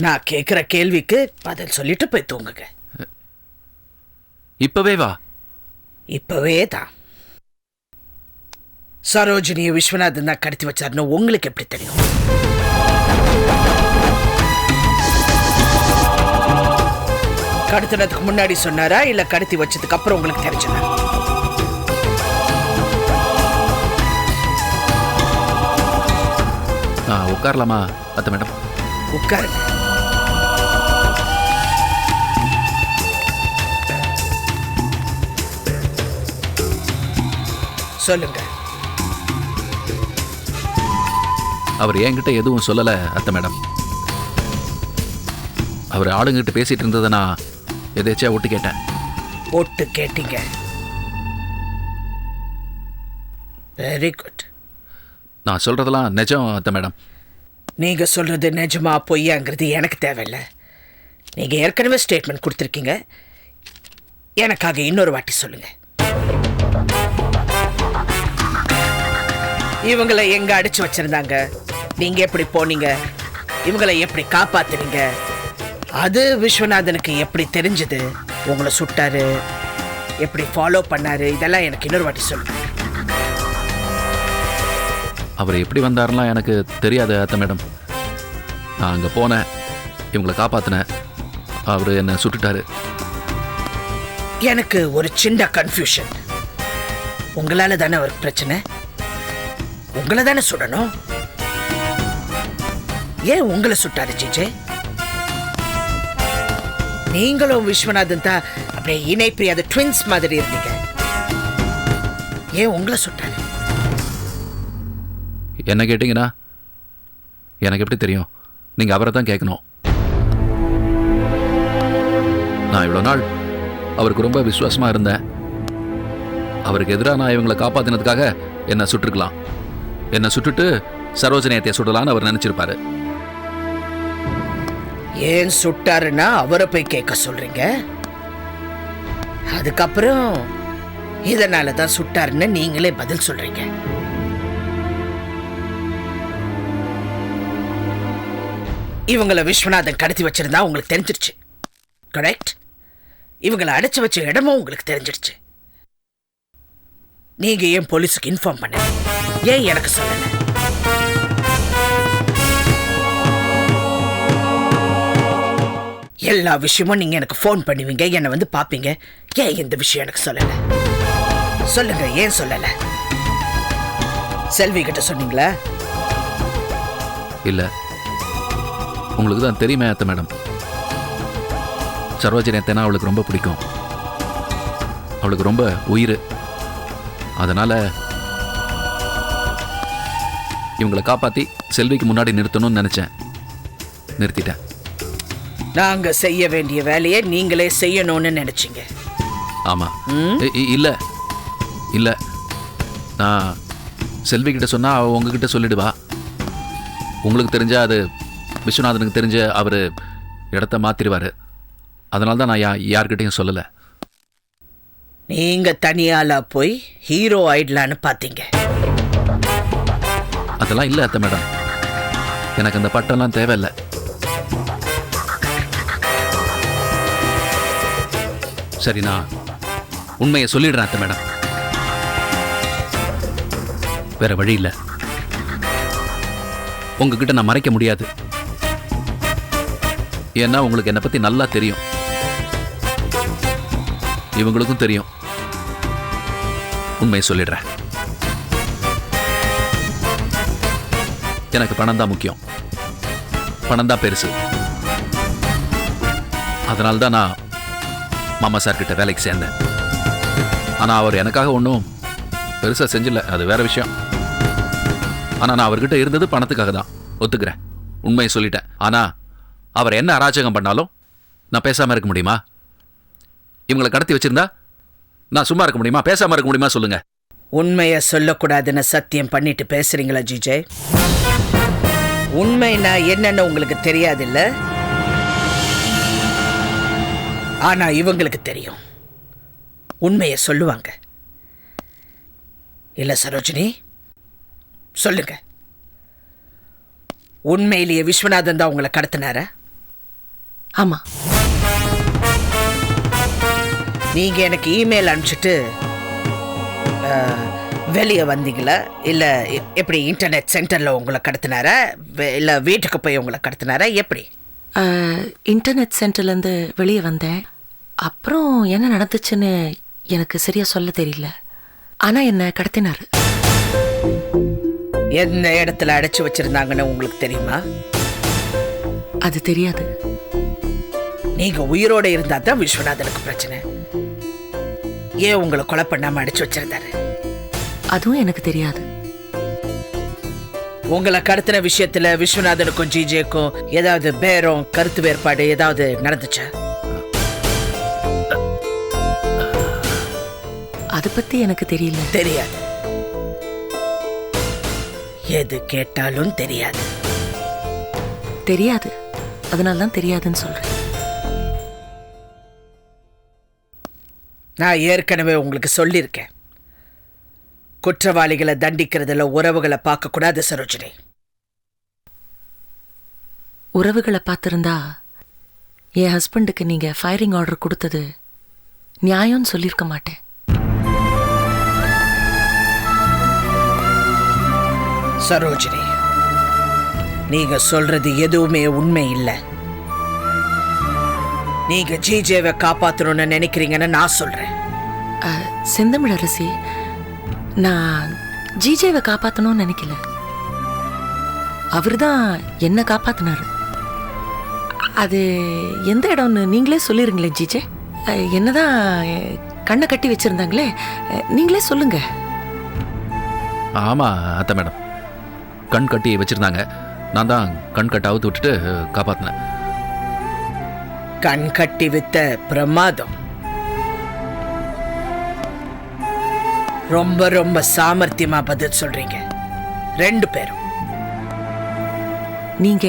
[SPEAKER 3] நான் கேட்குற கேள்விக்கு பதில் சொல்லிட்டு போய் தூங்குங்க.
[SPEAKER 4] இப்போவே வா?
[SPEAKER 3] இப்போவே தான். சரோஜினியை விஸ்வநாதன் தான் கடத்தி வச்சாருன்னு உங்களுக்கு எப்படி தெரியும்? கடத்தினதுக்கு முன்னாடி சொன்னாரா இல்ல கடத்தி வச்சதுக்கு அப்புறம் உங்களுக்கு தெரிஞ்சதா?
[SPEAKER 4] உட்காரலாமா அத்தை மேடம்?
[SPEAKER 3] உட்காருங்க. சொல்லுங்க.
[SPEAKER 4] அவர் என்கிட்ட எதுவும் சொல்லலை அத்தை மேடம். அவர் ஆளுங்கிட்ட பேசிட்டு இருந்ததை நான் எதாச்சியா ஒட்டு கேட்டேன்.
[SPEAKER 3] ஒட்டு கேட்டீங்க? Very good.
[SPEAKER 4] நான் சொல்றதெல்லாம் நிஜம் அத்தை மேடம்.
[SPEAKER 3] நீங்க சொல்றது நிஜமா பொய்யாங்கிறது எனக்கு தேவையில்லை. நீங்க ஏற்கனவே ஸ்டேட்மெண்ட் கொடுத்துருக்கீங்க. எனக்காக இன்னொரு வாட்டி சொல்லுங்க. இவங்களை எங்க அடிச்சு வச்சிருந்தாங்க? நீங்க எப்படி போனீங்க? இவங்களை எப்படி காப்பாத்துனீங்க? அது விஸ்வநாதனுக்கு எப்படி தெரிஞ்சது? உங்களை சுட்டாரு, எப்படி ஃபாலோ பண்ணாரு? இதெல்லாம் எனக்கு இன்னொரு வாட்டி சொல்லுங்க.
[SPEAKER 4] அவர் எப்படி வந்தாருலாம் எனக்கு தெரியாது அத்தை மேடம். நான் அங்கே போனேன், இவங்களை காப்பாற்றினேன், அவர் என்னை சுட்டுட்டாரு.
[SPEAKER 3] எனக்கு ஒரு சின்ன கன்ஃபியூஷன். உங்களால தானே அவருக்கு பிரச்சனை? உங்களை தானே சுடணும். ஏன் உங்களை சுட்டாரு ஜிஜே? நீங்களும் விஸ்வநாதன் தான் அப்படியே இணைப்பிரியாத ட்வின்ஸ் மாதிரி இருந்தீங்க. ஏன் உங்களை சுட்டாரு?
[SPEAKER 4] என்ன கேட்டிங்கன்னா எனக்கு எப்படி தெரியும்? நீங்கள் அவரை தான் கேட்கணும். நான் இவ்வளோ நாள் அவருக்கு ரொம்ப விசுவாசமாக இருந்தேன். அவருக்கு எதிராக நான் இவங்களை காப்பாற்றினதுக்காக என்னை சுட்டுருக்கலாம். என்னை சுட்டுட்டு சரோஜனியத்தை சுடலான்னு அவர் நினச்சிருப்பாரு.
[SPEAKER 3] ஏன் சுட்டாருன்னா அவரை போய் கேட்க சொல்றீங்க. அதுக்கப்புறம் இதனால தான் சுட்டாருன்னு நீங்களே பதில் சொல்றீங்க. இவங்களை விஸ்வநாதன் கடத்தி வச்சிருந்தா உங்களுக்கு தெரிஞ்சிருச்சு, கரெக்ட்? இவங்களை அடைச்சு வச்ச இடமும் உங்களுக்கு தெரிஞ்சிருச்சு. நீங்க ஏன் போலீஸுக்கு இன்ஃபார்ம் பண்ண? ஏன் எனக்கு சொல்லல? எல்லா விஷயமும் நீங்க எனக்கு ஃபோன் பண்ணுவீங்க, என்னை வந்து பாப்பீங்க. ஏன் இந்த விஷயம் எனக்கு சொல்லல? சொல்லுங்க, ஏன் சொல்லல? செல்வி கிட்ட சொன்னீங்களா?
[SPEAKER 4] இல்லை, உங்களுக்கு தான் தெரியுமே அத்தை மேடம். சரோஜனியத்தைனா அவளுக்கு ரொம்ப பிடிக்கும். அவளுக்கு ரொம்ப உயிர். அதனால இவங்களை காப்பாத்தி செல்விக்கு முன்னாடி நிறுத்தணும்னு நினைச்சேன். நிறுத்திட்டேன்.
[SPEAKER 3] நாங்க செய்ய வேண்டிய வேலையை நீங்களே செய்யணும்னு நினைச்சீங்க.
[SPEAKER 4] ஆமா. இல்ல இல்ல, நான் செல்வி கிட்ட சொன்னா அவ உங்ககிட்ட சொல்லிடுவா. உங்களுக்கு தெரிஞ்சா அது விஸ்வநாதனுக்கு தெரிஞ்ச அவரு இடத்த மாத்திடுவாரு. அதனால தான் நான் யார்கிட்டையும் சொல்லலை.
[SPEAKER 3] நீங்க தனியாலா போய் ஹீரோ ஆயிடலான்னு பார்த்தீங்க.
[SPEAKER 4] அதெல்லாம் இல்லை அத்தை மேடம், எனக்கு அந்த பட்டம்லாம் தேவையில்லை. சரி, நான் உண்மையை சொல்லிடுறேன் அத்தை மேடம். வேற வழி இல்லை. உங்ககிட்ட நான் மறைக்க முடியாது. ஏன்னா உங்களுக்கு என்னை பத்தி நல்லா தெரியும், இவங்களுக்கும் தெரியும். உண்மையை சொல்லிடுறேன். எனக்கு பணம் தான் முக்கியம், பணம் தான் பெருசு. அதனால தான் நான் மாமா சார் கிட்ட வேலைக்கு சேர்ந்தேன். ஆனா அவர் எனக்காக ஒன்றும் பெருசா செஞ்சில்ல, அது வேற விஷயம். ஆனா நான் அவர்கிட்ட இருந்தது பணத்துக்காக தான், ஒத்துக்கிறேன். உண்மையை சொல்லிட்டேன். ஆனா அவர் என்ன அராஜகம் பண்ணாலும் நான் பேசாம இருக்க முடியுமா? இவங்களை கடத்தி வச்சிருந்தா நான் சும்மா இருக்க முடியுமா? பேசாம இருக்க முடியுமா? சொல்லுங்க.
[SPEAKER 3] உண்மையை சொல்லக்கூடாதுன்னு சத்தியம் பண்ணிட்டு பேசுறீங்களா ஜிஜே? உண்மைனா என்னன்னு உங்களுக்கு தெரியாதில்ல, ஆனா இவங்களுக்கு தெரியும். உண்மையை சொல்லுவாங்க இல்ல சரோஜினி? சொல்லுங்க, உண்மையிலேயே விஸ்வநாதன் தான் உங்களை கடத்தினாரா?
[SPEAKER 5] ஆமா.
[SPEAKER 3] நீங்க எனக்கு இமெயில் அனுப்பிச்சிட்டு வெளியே வந்தீங்களா, இல்ல எப்படி இன்டர்நெட் சென்டர்ல உங்களை கடத்தினாரா, இல்ல வீட்டுக்கு போய் உங்களை கடத்தினாரா, எப்படி?
[SPEAKER 5] இன்டர்நெட் சென்டர்லேருந்து வெளியே வந்தேன். அப்புறம் என்ன நடந்துச்சுன்னு எனக்கு சரியா சொல்ல தெரியல. ஆனா என்ன கடத்தினாரு.
[SPEAKER 3] எந்த இடத்துல அடைச்சு வச்சிருந்தாங்கன்னு உங்களுக்கு தெரியுமா?
[SPEAKER 5] அது தெரியாது.
[SPEAKER 3] நீங்க உயிரோட இருந்தா தான் விஸ்வநாதனுக்கு பிரச்சனை. ஏன் உங்களை கொலை பண்ணாம அடைச்சு வச்சிருந்தாரு?
[SPEAKER 5] அதுவும் எனக்கு தெரியாது.
[SPEAKER 3] உங்களை கடத்தின விஷயத்துல விஸ்வநாதனுக்கும் ஜிஜேக்கும் ஏதாவது பேரம், கருத்து வேறுபாடு ஏதாவது நடந்துச்சா?
[SPEAKER 5] அதை பத்தி எனக்கு தெரியல.
[SPEAKER 3] தெரியாது. எது கேட்டாலும் தெரியாது.
[SPEAKER 5] தெரியாது, அதனால தான் தெரியாதுன்னு சொல்றேன்.
[SPEAKER 3] நான் ஏற்கனவே உங்களுக்கு சொல்லியிருக்கேன், குற்றவாளிகளை தண்டிக்கிறதுல உறவுகளை பார்க்க கூடாது சரோஜினி.
[SPEAKER 5] உறவுகளை பார்த்திருந்தா என் ஹஸ்பண்டுக்கு நீங்க ஃபயரிங் ஆர்டர் கொடுத்தது நியாயம்னு சொல்லியிருக்க மாட்டேன்.
[SPEAKER 3] சரோஜினி, நீங்க சொல்றது எதுவுமே உண்மை இல்லை. நீங்க ஜிஜேவை காப்பாத்தணும்னு நினைக்கிறீங்கன்னு நான் சொல்றேன்.
[SPEAKER 5] செந்தமிழரசி, நான் ஜிஜேவை காப்பாற்றணும்னு நினைக்கல. அவர்தான் என்ன காப்பாத்தினாரு. அது எந்த இடம்னு நீங்களே சொல்லிருங்களேன் ஜிஜே. என்னதான் கண்ணை கட்டி வச்சிருந்தாங்களே, நீங்களே சொல்லுங்க.
[SPEAKER 4] ஆமா அத்தை மேடம், கண் கட்டி வச்சிருந்தாங்க. நான் தான் கண் கட்ட அவுத்து விட்டுட்டு காப்பாத்தினேன்.
[SPEAKER 3] கண் கட்டி வித்த பிரமாதம். ரொம்ப ரொம்ப சாமர்த்தியமா பதில் சொல்றீங்க ரெண்டு பேரும்.
[SPEAKER 5] நீங்க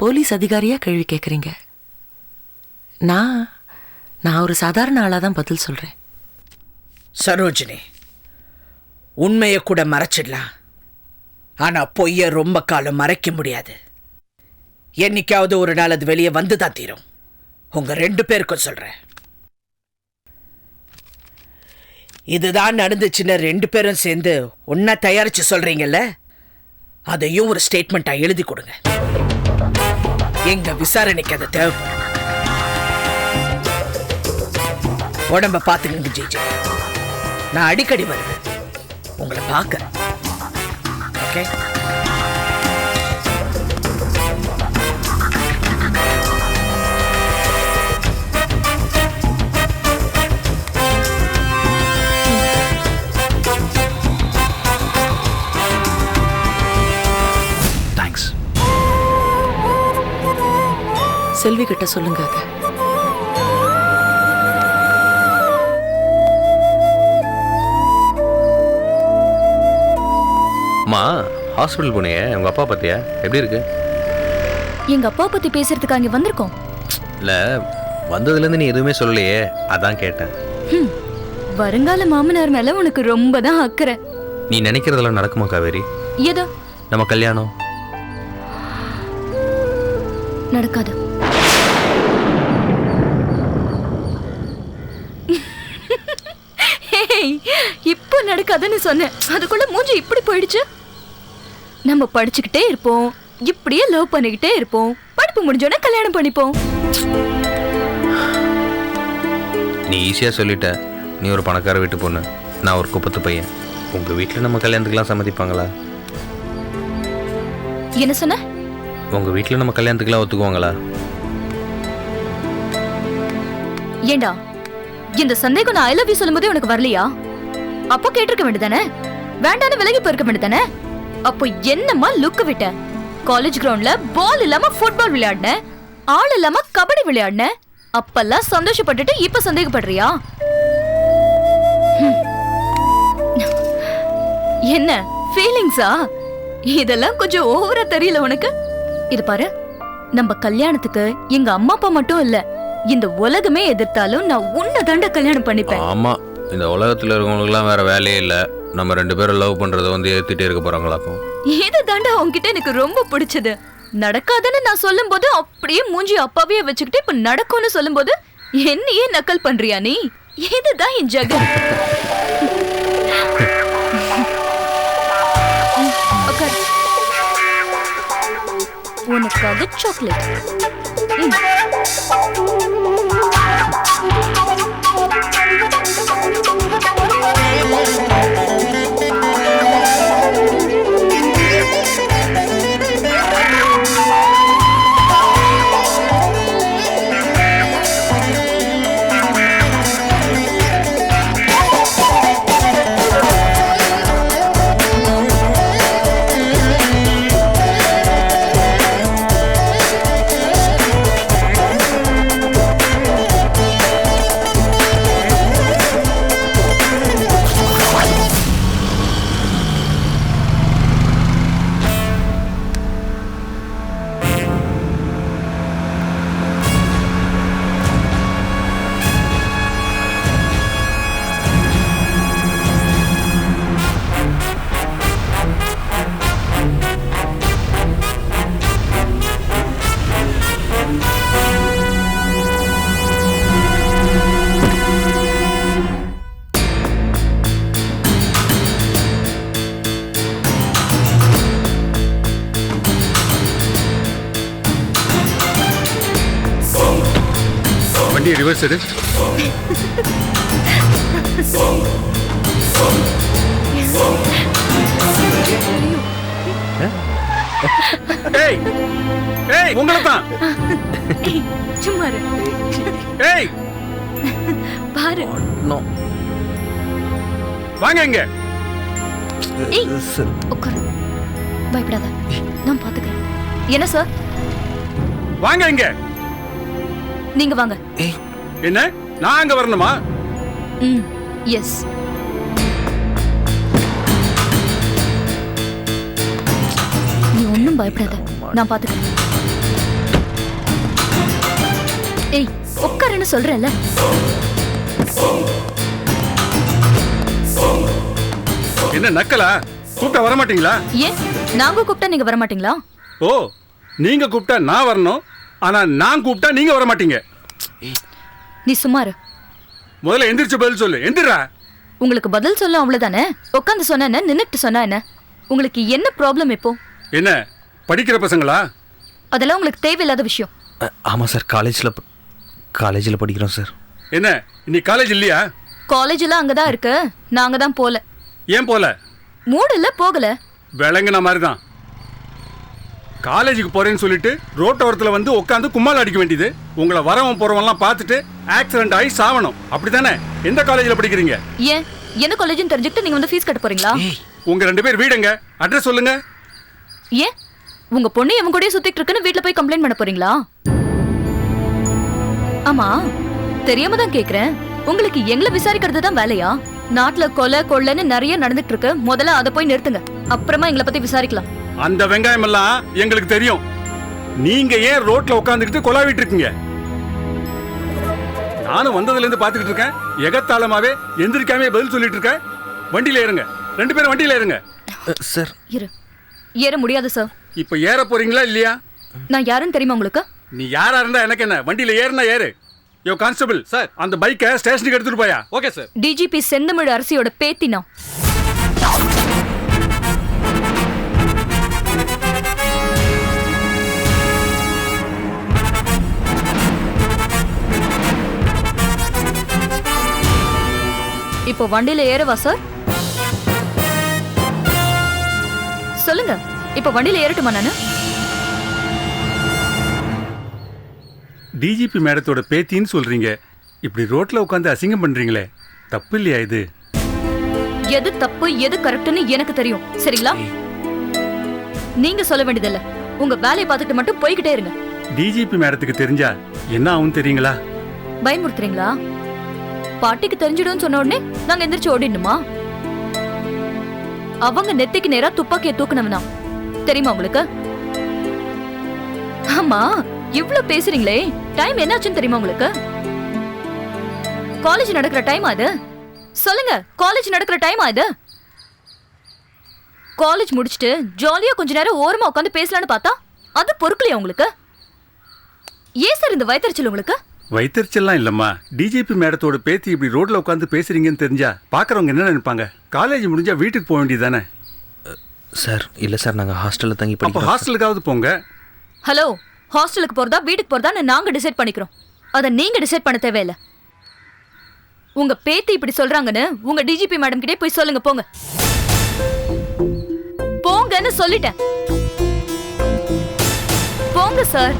[SPEAKER 5] போலீஸ் அதிகாரியா கேள்வி கேட்குறீங்க. நான் ஒரு சாதாரண ஆளா தான் பதில் சொல்றேன்.
[SPEAKER 3] சரோஜினி, உண்மையை கூட மறைச்சிடலாம், ஆனா பொய்ய ரொம்ப காலம் மறைக்க முடியாது. என்னைக்காவது ஒரு நாள் அது வெளியே வந்துதான் தீரும். உங்க ரெண்டு பேருக்கும் சொல்றேன். இதுதான் நடந்துச்சுன்னு ரெண்டு பேரும் சேர்ந்து ஒன்னா தயாரிச்சு சொல்றீங்கல்ல, அதையும் ஒரு ஸ்டேட்மெண்டா எழுதி கொடுங்க. எங்க விசாரணைக்கு அதை தேவைப்படும். உடம்ப பாத்துக்கங்க ஜிஜே, நான் அடிக்கடி வருவேன் உங்களை பார்க்க. ஓகே?
[SPEAKER 5] செல்வி கிட்ட சொல்லுங்க அத.
[SPEAKER 13] அம்மா ஹாஸ்பிட்டல் போனியே, உங்க அப்பா பத்தியா எப்படி இருக்கு?
[SPEAKER 14] எங்க அப்பா பத்தி பேசுறதுக்கு அங்க வந்திருக்கோம்.
[SPEAKER 13] இல்ல வந்ததுலேருந்து நீ எதுவுமே சொல்லலையே, அதான் கேட்டேன்.
[SPEAKER 14] வருங்கால மாமனார் மேல உனக்கு ரொம்ப தான் அக்கறை.
[SPEAKER 13] நீ நினைக்கிறதெல்லாம் நடக்குமா காவேரி?
[SPEAKER 14] ஏதோ
[SPEAKER 13] நம்ம கல்யாணம்
[SPEAKER 14] நடக்காது. இப்போ நடக்காதுன்னு சொன்னேன், அதுக்குள்ள மூஞ்சி இப்படி போயிடுச்சு. நம்ம படிச்சுக்கிட்டே இருப்போம், இப்படியே லவ் பண்ணிக்கிட்டே இருப்போம், படிப்பு முடிஞ்சோடனே கல்யாணம் பண்ணிப்போம்.
[SPEAKER 13] நீ ஈஸியா சொல்லிட்ட. நீ ஒரு பணக்கார வீட்டு பொண்ணு, நான் ஒரு குப்பத்து பையன். உங்க வீட்டில் நம்ம கல்யாணத்துக்குலாம் சம்மதிப்பாங்களா?
[SPEAKER 14] என்ன சொன்ன?
[SPEAKER 13] உங்க வீட்டில் நம்ம கல்யாணத்துக்குலாம் ஒத்துக்குவாங்களா?
[SPEAKER 14] ஏண்டா இந்த சந்தேகம் நான் ஐ லவ் யூ சொல்லும்போதே உனக்கு வரலையா? அப்போ கேட்டிருக்க வேண்டியதானே, வேண்டான்னு விலகி போயிருக்க வேண்டியதானே. அப்போ என்னம்மா லுக்கு விட்ட? காலேஜ் கிரவுண்ட்ல பால் இல்லாம ஃபுட்பால் விளையாடின, ஆள் இல்லாம கபடி விளையாடின, அப்பெல்லாம் சந்தோஷப்பட்டுட்டு இப்ப சந்தேகப்படுறியா? என்ன ஃபீலிங்ஸா? இதெல்லாம் கொஞ்சம் ஓவரா தெரியல உனக்கு? இது பாரு, நம்ம கல்யாணத்துக்கு எங்க அம்மா அப்பா மட்டும் இல்ல, இந்த உலகமே எதிர்த்தாலும் நான் உன்னை தாண்ட கல்யாணம் பண்ணிப்பேன்.
[SPEAKER 13] ஆமா, இந்த உலகத்துல இருக்கவங்களுக்குலாம் வேற வேலையே இல்ல. நம்ம 2 பேரும் லவ் பண்றதை வந்து ஏத்துட்டே இருக்க போறாங்களாக்கும்.
[SPEAKER 14] இது தாண்டா உன்கிட்ட எனக்கு ரொம்ப பிடிச்சது. நடக்காதுன்னு நான் சொல்லும் போது அப்படியே மூஞ்சி அப்பாவே வச்சுக்கிட்டு இப்ப நடக்கும்னு சொல்லும் போது என்னையே நக்கல் பண்றியா நீ? இதுதான் என் ஜெகன். உனக்காக சாக்லேட்.
[SPEAKER 15] வண்டி ரிவர்ஸ் எடு. ஏய் ஏய் உங்களை தான்.
[SPEAKER 14] சும்மா இரு.
[SPEAKER 15] ஏய்
[SPEAKER 14] பாரு.
[SPEAKER 13] நோ
[SPEAKER 15] வாங்க இங்க.
[SPEAKER 14] ஏய் உட்காரு, பயப்படாத, நான் பாத்துக்கிறேன். என்ன சார்?
[SPEAKER 15] வாங்க இங்க.
[SPEAKER 14] நீங்க வாங்க.
[SPEAKER 15] என்ன நான் அங்க வரணுமா?
[SPEAKER 14] எஸ். நீ ஒன்னும் பயப்படாத, நான் பாத்துக்கிறேன். ஏய் உட்காருன்னு சொல்றேன்ல.
[SPEAKER 15] என்ன நக்கலா? கூப்பிட்டா வர மாட்டீங்களா?
[SPEAKER 14] ஏன் நாங்க கூப்பிட்டா நீங்க வர மாட்டீங்களா?
[SPEAKER 15] ஓ, நீங்க கூப்பிட்டா நான் வரணும், ஆனா நான் கூப்பிட்டா நீங்க வர மாட்டீங்க.
[SPEAKER 14] நீ சும்மா இரு.
[SPEAKER 15] முதல்ல எந்திரிச்சு பதில் சொல்லு. எந்திரா.
[SPEAKER 14] உங்களுக்கு பதில் சொல்ல அவ்வளவுதானே? உட்காந்து சொன்ன என்ன, நின்னுட்டு சொன்னா என்ன? உங்களுக்கு என்ன ப்ராப்ளம் இப்போ?
[SPEAKER 15] என்ன படிக்கிற பசங்களா?
[SPEAKER 14] அதெல்லாம் உங்களுக்கு தேவையில்லாத விஷயம்.
[SPEAKER 13] ஆமா சார், காலேஜில் படிக்கிறோம் சார்.
[SPEAKER 15] என்ன இன்னைக்கு காலேஜ் இல்லையா?
[SPEAKER 14] காலேஜ் எல்லாம் அங்கதான் இருக்கு, நாங்க தான் போல.
[SPEAKER 15] ஏன் போல?
[SPEAKER 14] மூடு இல்ல, போகல.
[SPEAKER 15] விளங்குன மாதிரி தான். காலேஜுக்கு போறேன்னு சொல்லிட்டு ரோட்டோரத்தில் வந்து உட்காந்து கும்மால் அடிக்க வேண்டியது. உங்களை வரவன் போறவன்லாம் பார்த்துட்டு ஆக்சிடென்ட் ஆகி சாவணும், அப்படித்தானே? எந்த காலேஜில் படிக்கிறீங்க?
[SPEAKER 14] ஏன் என்ன காலேஜ்னு தெரிஞ்சுக்கிட்டு நீங்க வந்து ஃபீஸ் கட்ட போறீங்களா?
[SPEAKER 15] உங்க 2 பேர் வீடுங்க, அட்ரஸ் சொல்லுங்க.
[SPEAKER 14] ஏன் உங்க பொண்ணு எவன் கூடயே சுத்திட்டு இருக்குன்னு வீட்டுல போய் கம்ப்ளைண்ட் பண்ண போறீங்களா? ஆமா தெரியாம தான் கேக்குறேன், உங்களுக்கு எங்களை விசாரிக்கிறது தான் வேலையா? நாட்டுல கொலை கொள்ளைன்னு நிறைய நடந்துட்டு இருக்கு, முதல்ல அதை போய் நிறுத்துங்க, அப்புறமா எங்களை பத்தி விசாரிக்கலாம்.
[SPEAKER 15] அந்த வெங்காயம் எல்லாம் எங்களுக்கு தெரியும். நீங்க ஏன் ரோட்ல உட்காந்துக்கிட்டு கொலாவிட்டு இருக்கீங்க? நானும் வந்ததுல இருந்து பாத்துக்கிட்டு இருக்கேன். எகத்தாளமாவே எந்திரிக்காமே பதில் சொல்லிட்டு இருக்கேன். வண்டியில ஏறுங்க, 2 பேரும் வண்டியில ஏறுங்க.
[SPEAKER 13] சார்
[SPEAKER 14] ஏற முடியாது சார்.
[SPEAKER 15] இப்ப ஏற போறீங்களா இல்லையா?
[SPEAKER 14] நான் யாருன்னு தெரியுமா உங்களுக்கு?
[SPEAKER 15] நீ யாரா இருந்தா எனக்கு என்ன, வண்டியில ஏறுனா ஏறு. யோ கான்ஸ்டபிள் சார், அந்த பைக்கை ஸ்டேஷனுக்கு எடுத்துட்டு போயா? Okay sir.
[SPEAKER 14] டிஜிபி செந்தமிழ் அரசியோட பேத்தினா. இப்போ வண்டியில ஏறவா சார்? சொல்லுங்க, இப்போ வண்டியில ஏறட்டுமா நானு?
[SPEAKER 15] டிஜிபி மேடத்தோட பேத்தின்னு சொல்றீங்க, இப்படி ரோட்ல உட்காந்து அசிங்கம் பண்றீங்களே, தப்பு இல்லையா இது?
[SPEAKER 14] எது தப்பு எது கரெக்ட்னு எனக்கு தெரியும், சரிங்களா? நீங்க சொல்ல வேண்டியதில்ல, உங்க வேலையை பார்த்துட்டு மட்டும் போய்கிட்டே இருங்க.
[SPEAKER 15] டிஜிபி மேடத்துக்கு தெரிஞ்சா என்ன ஆகும் தெரியுங்களா?
[SPEAKER 14] பயமுறுத்துறீங்களா? பாட்டிக்கு தெரிஞ்சிடும் சொன்ன உடனே நாங்க எந்திரிச்சு ஓடிடணுமா? அவங்க நெத்திக்கு நேரா துப்பாக்கியை தூக்குனவனா தெரியுமா உங்களுக்கு? ஆமா, இவ்ளோ பேசுறீங்களே, டைம் என்னாச்சுன்னு தெரியுமா உங்களுக்கு? காலேஜ் நடக்கிற டைம் அது? சொல்லுங்க, காலேஜ் நடக்கிற டைம் அது? காலேஜ் முடிச்சிட்டு ஜாலியா கொஞ்ச நேரம் ஓரமா உட்காந்து பேசலான்னு பார்த்தா அது பொறுக்கலையா உங்களுக்கு? ஏன் சார் இந்த வயிற்றுச்சல் உங்களுக்கு?
[SPEAKER 15] வயிற்றுச்சல்லாம் இல்லம்மா, டிஜிபி மேடத்தோட பேத்தி இப்படி ரோட்ல உட்காந்து பேசுறீங்கன்னு தெரிஞ்சா பாக்குறவங்க என்ன நினைப்பாங்க? காலேஜ் முடிஞ்சா வீட்டுக்கு போக வேண்டியதானே?
[SPEAKER 13] சார் இல்ல சார், நாங்க ஹாஸ்டல்ல தங்கி
[SPEAKER 15] அப்ப
[SPEAKER 13] படிக்கிறோம்.
[SPEAKER 15] ஹாஸ்டலுக்காவது போங்க.
[SPEAKER 14] ஹலோ, ஹாஸ்டலுக்கு போறதா வீட்டுக்கு போறதான்னு நாங்க டிசைட் பண்ணிக்கிறோம், அத நீங்க டிசைட் பண்ண தேவையில்ல. உங்க பேத்தி இப்படி சொல்றாங்கன்னு உங்க டிஜிபி மேடம் கிட்டே போய் சொல்லுங்க, போங்க போங்கன்னு சொல்லிட்டேன். போங்க sir.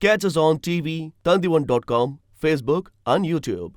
[SPEAKER 1] Catch us on TV, Tandivan.com, Facebook and YouTube.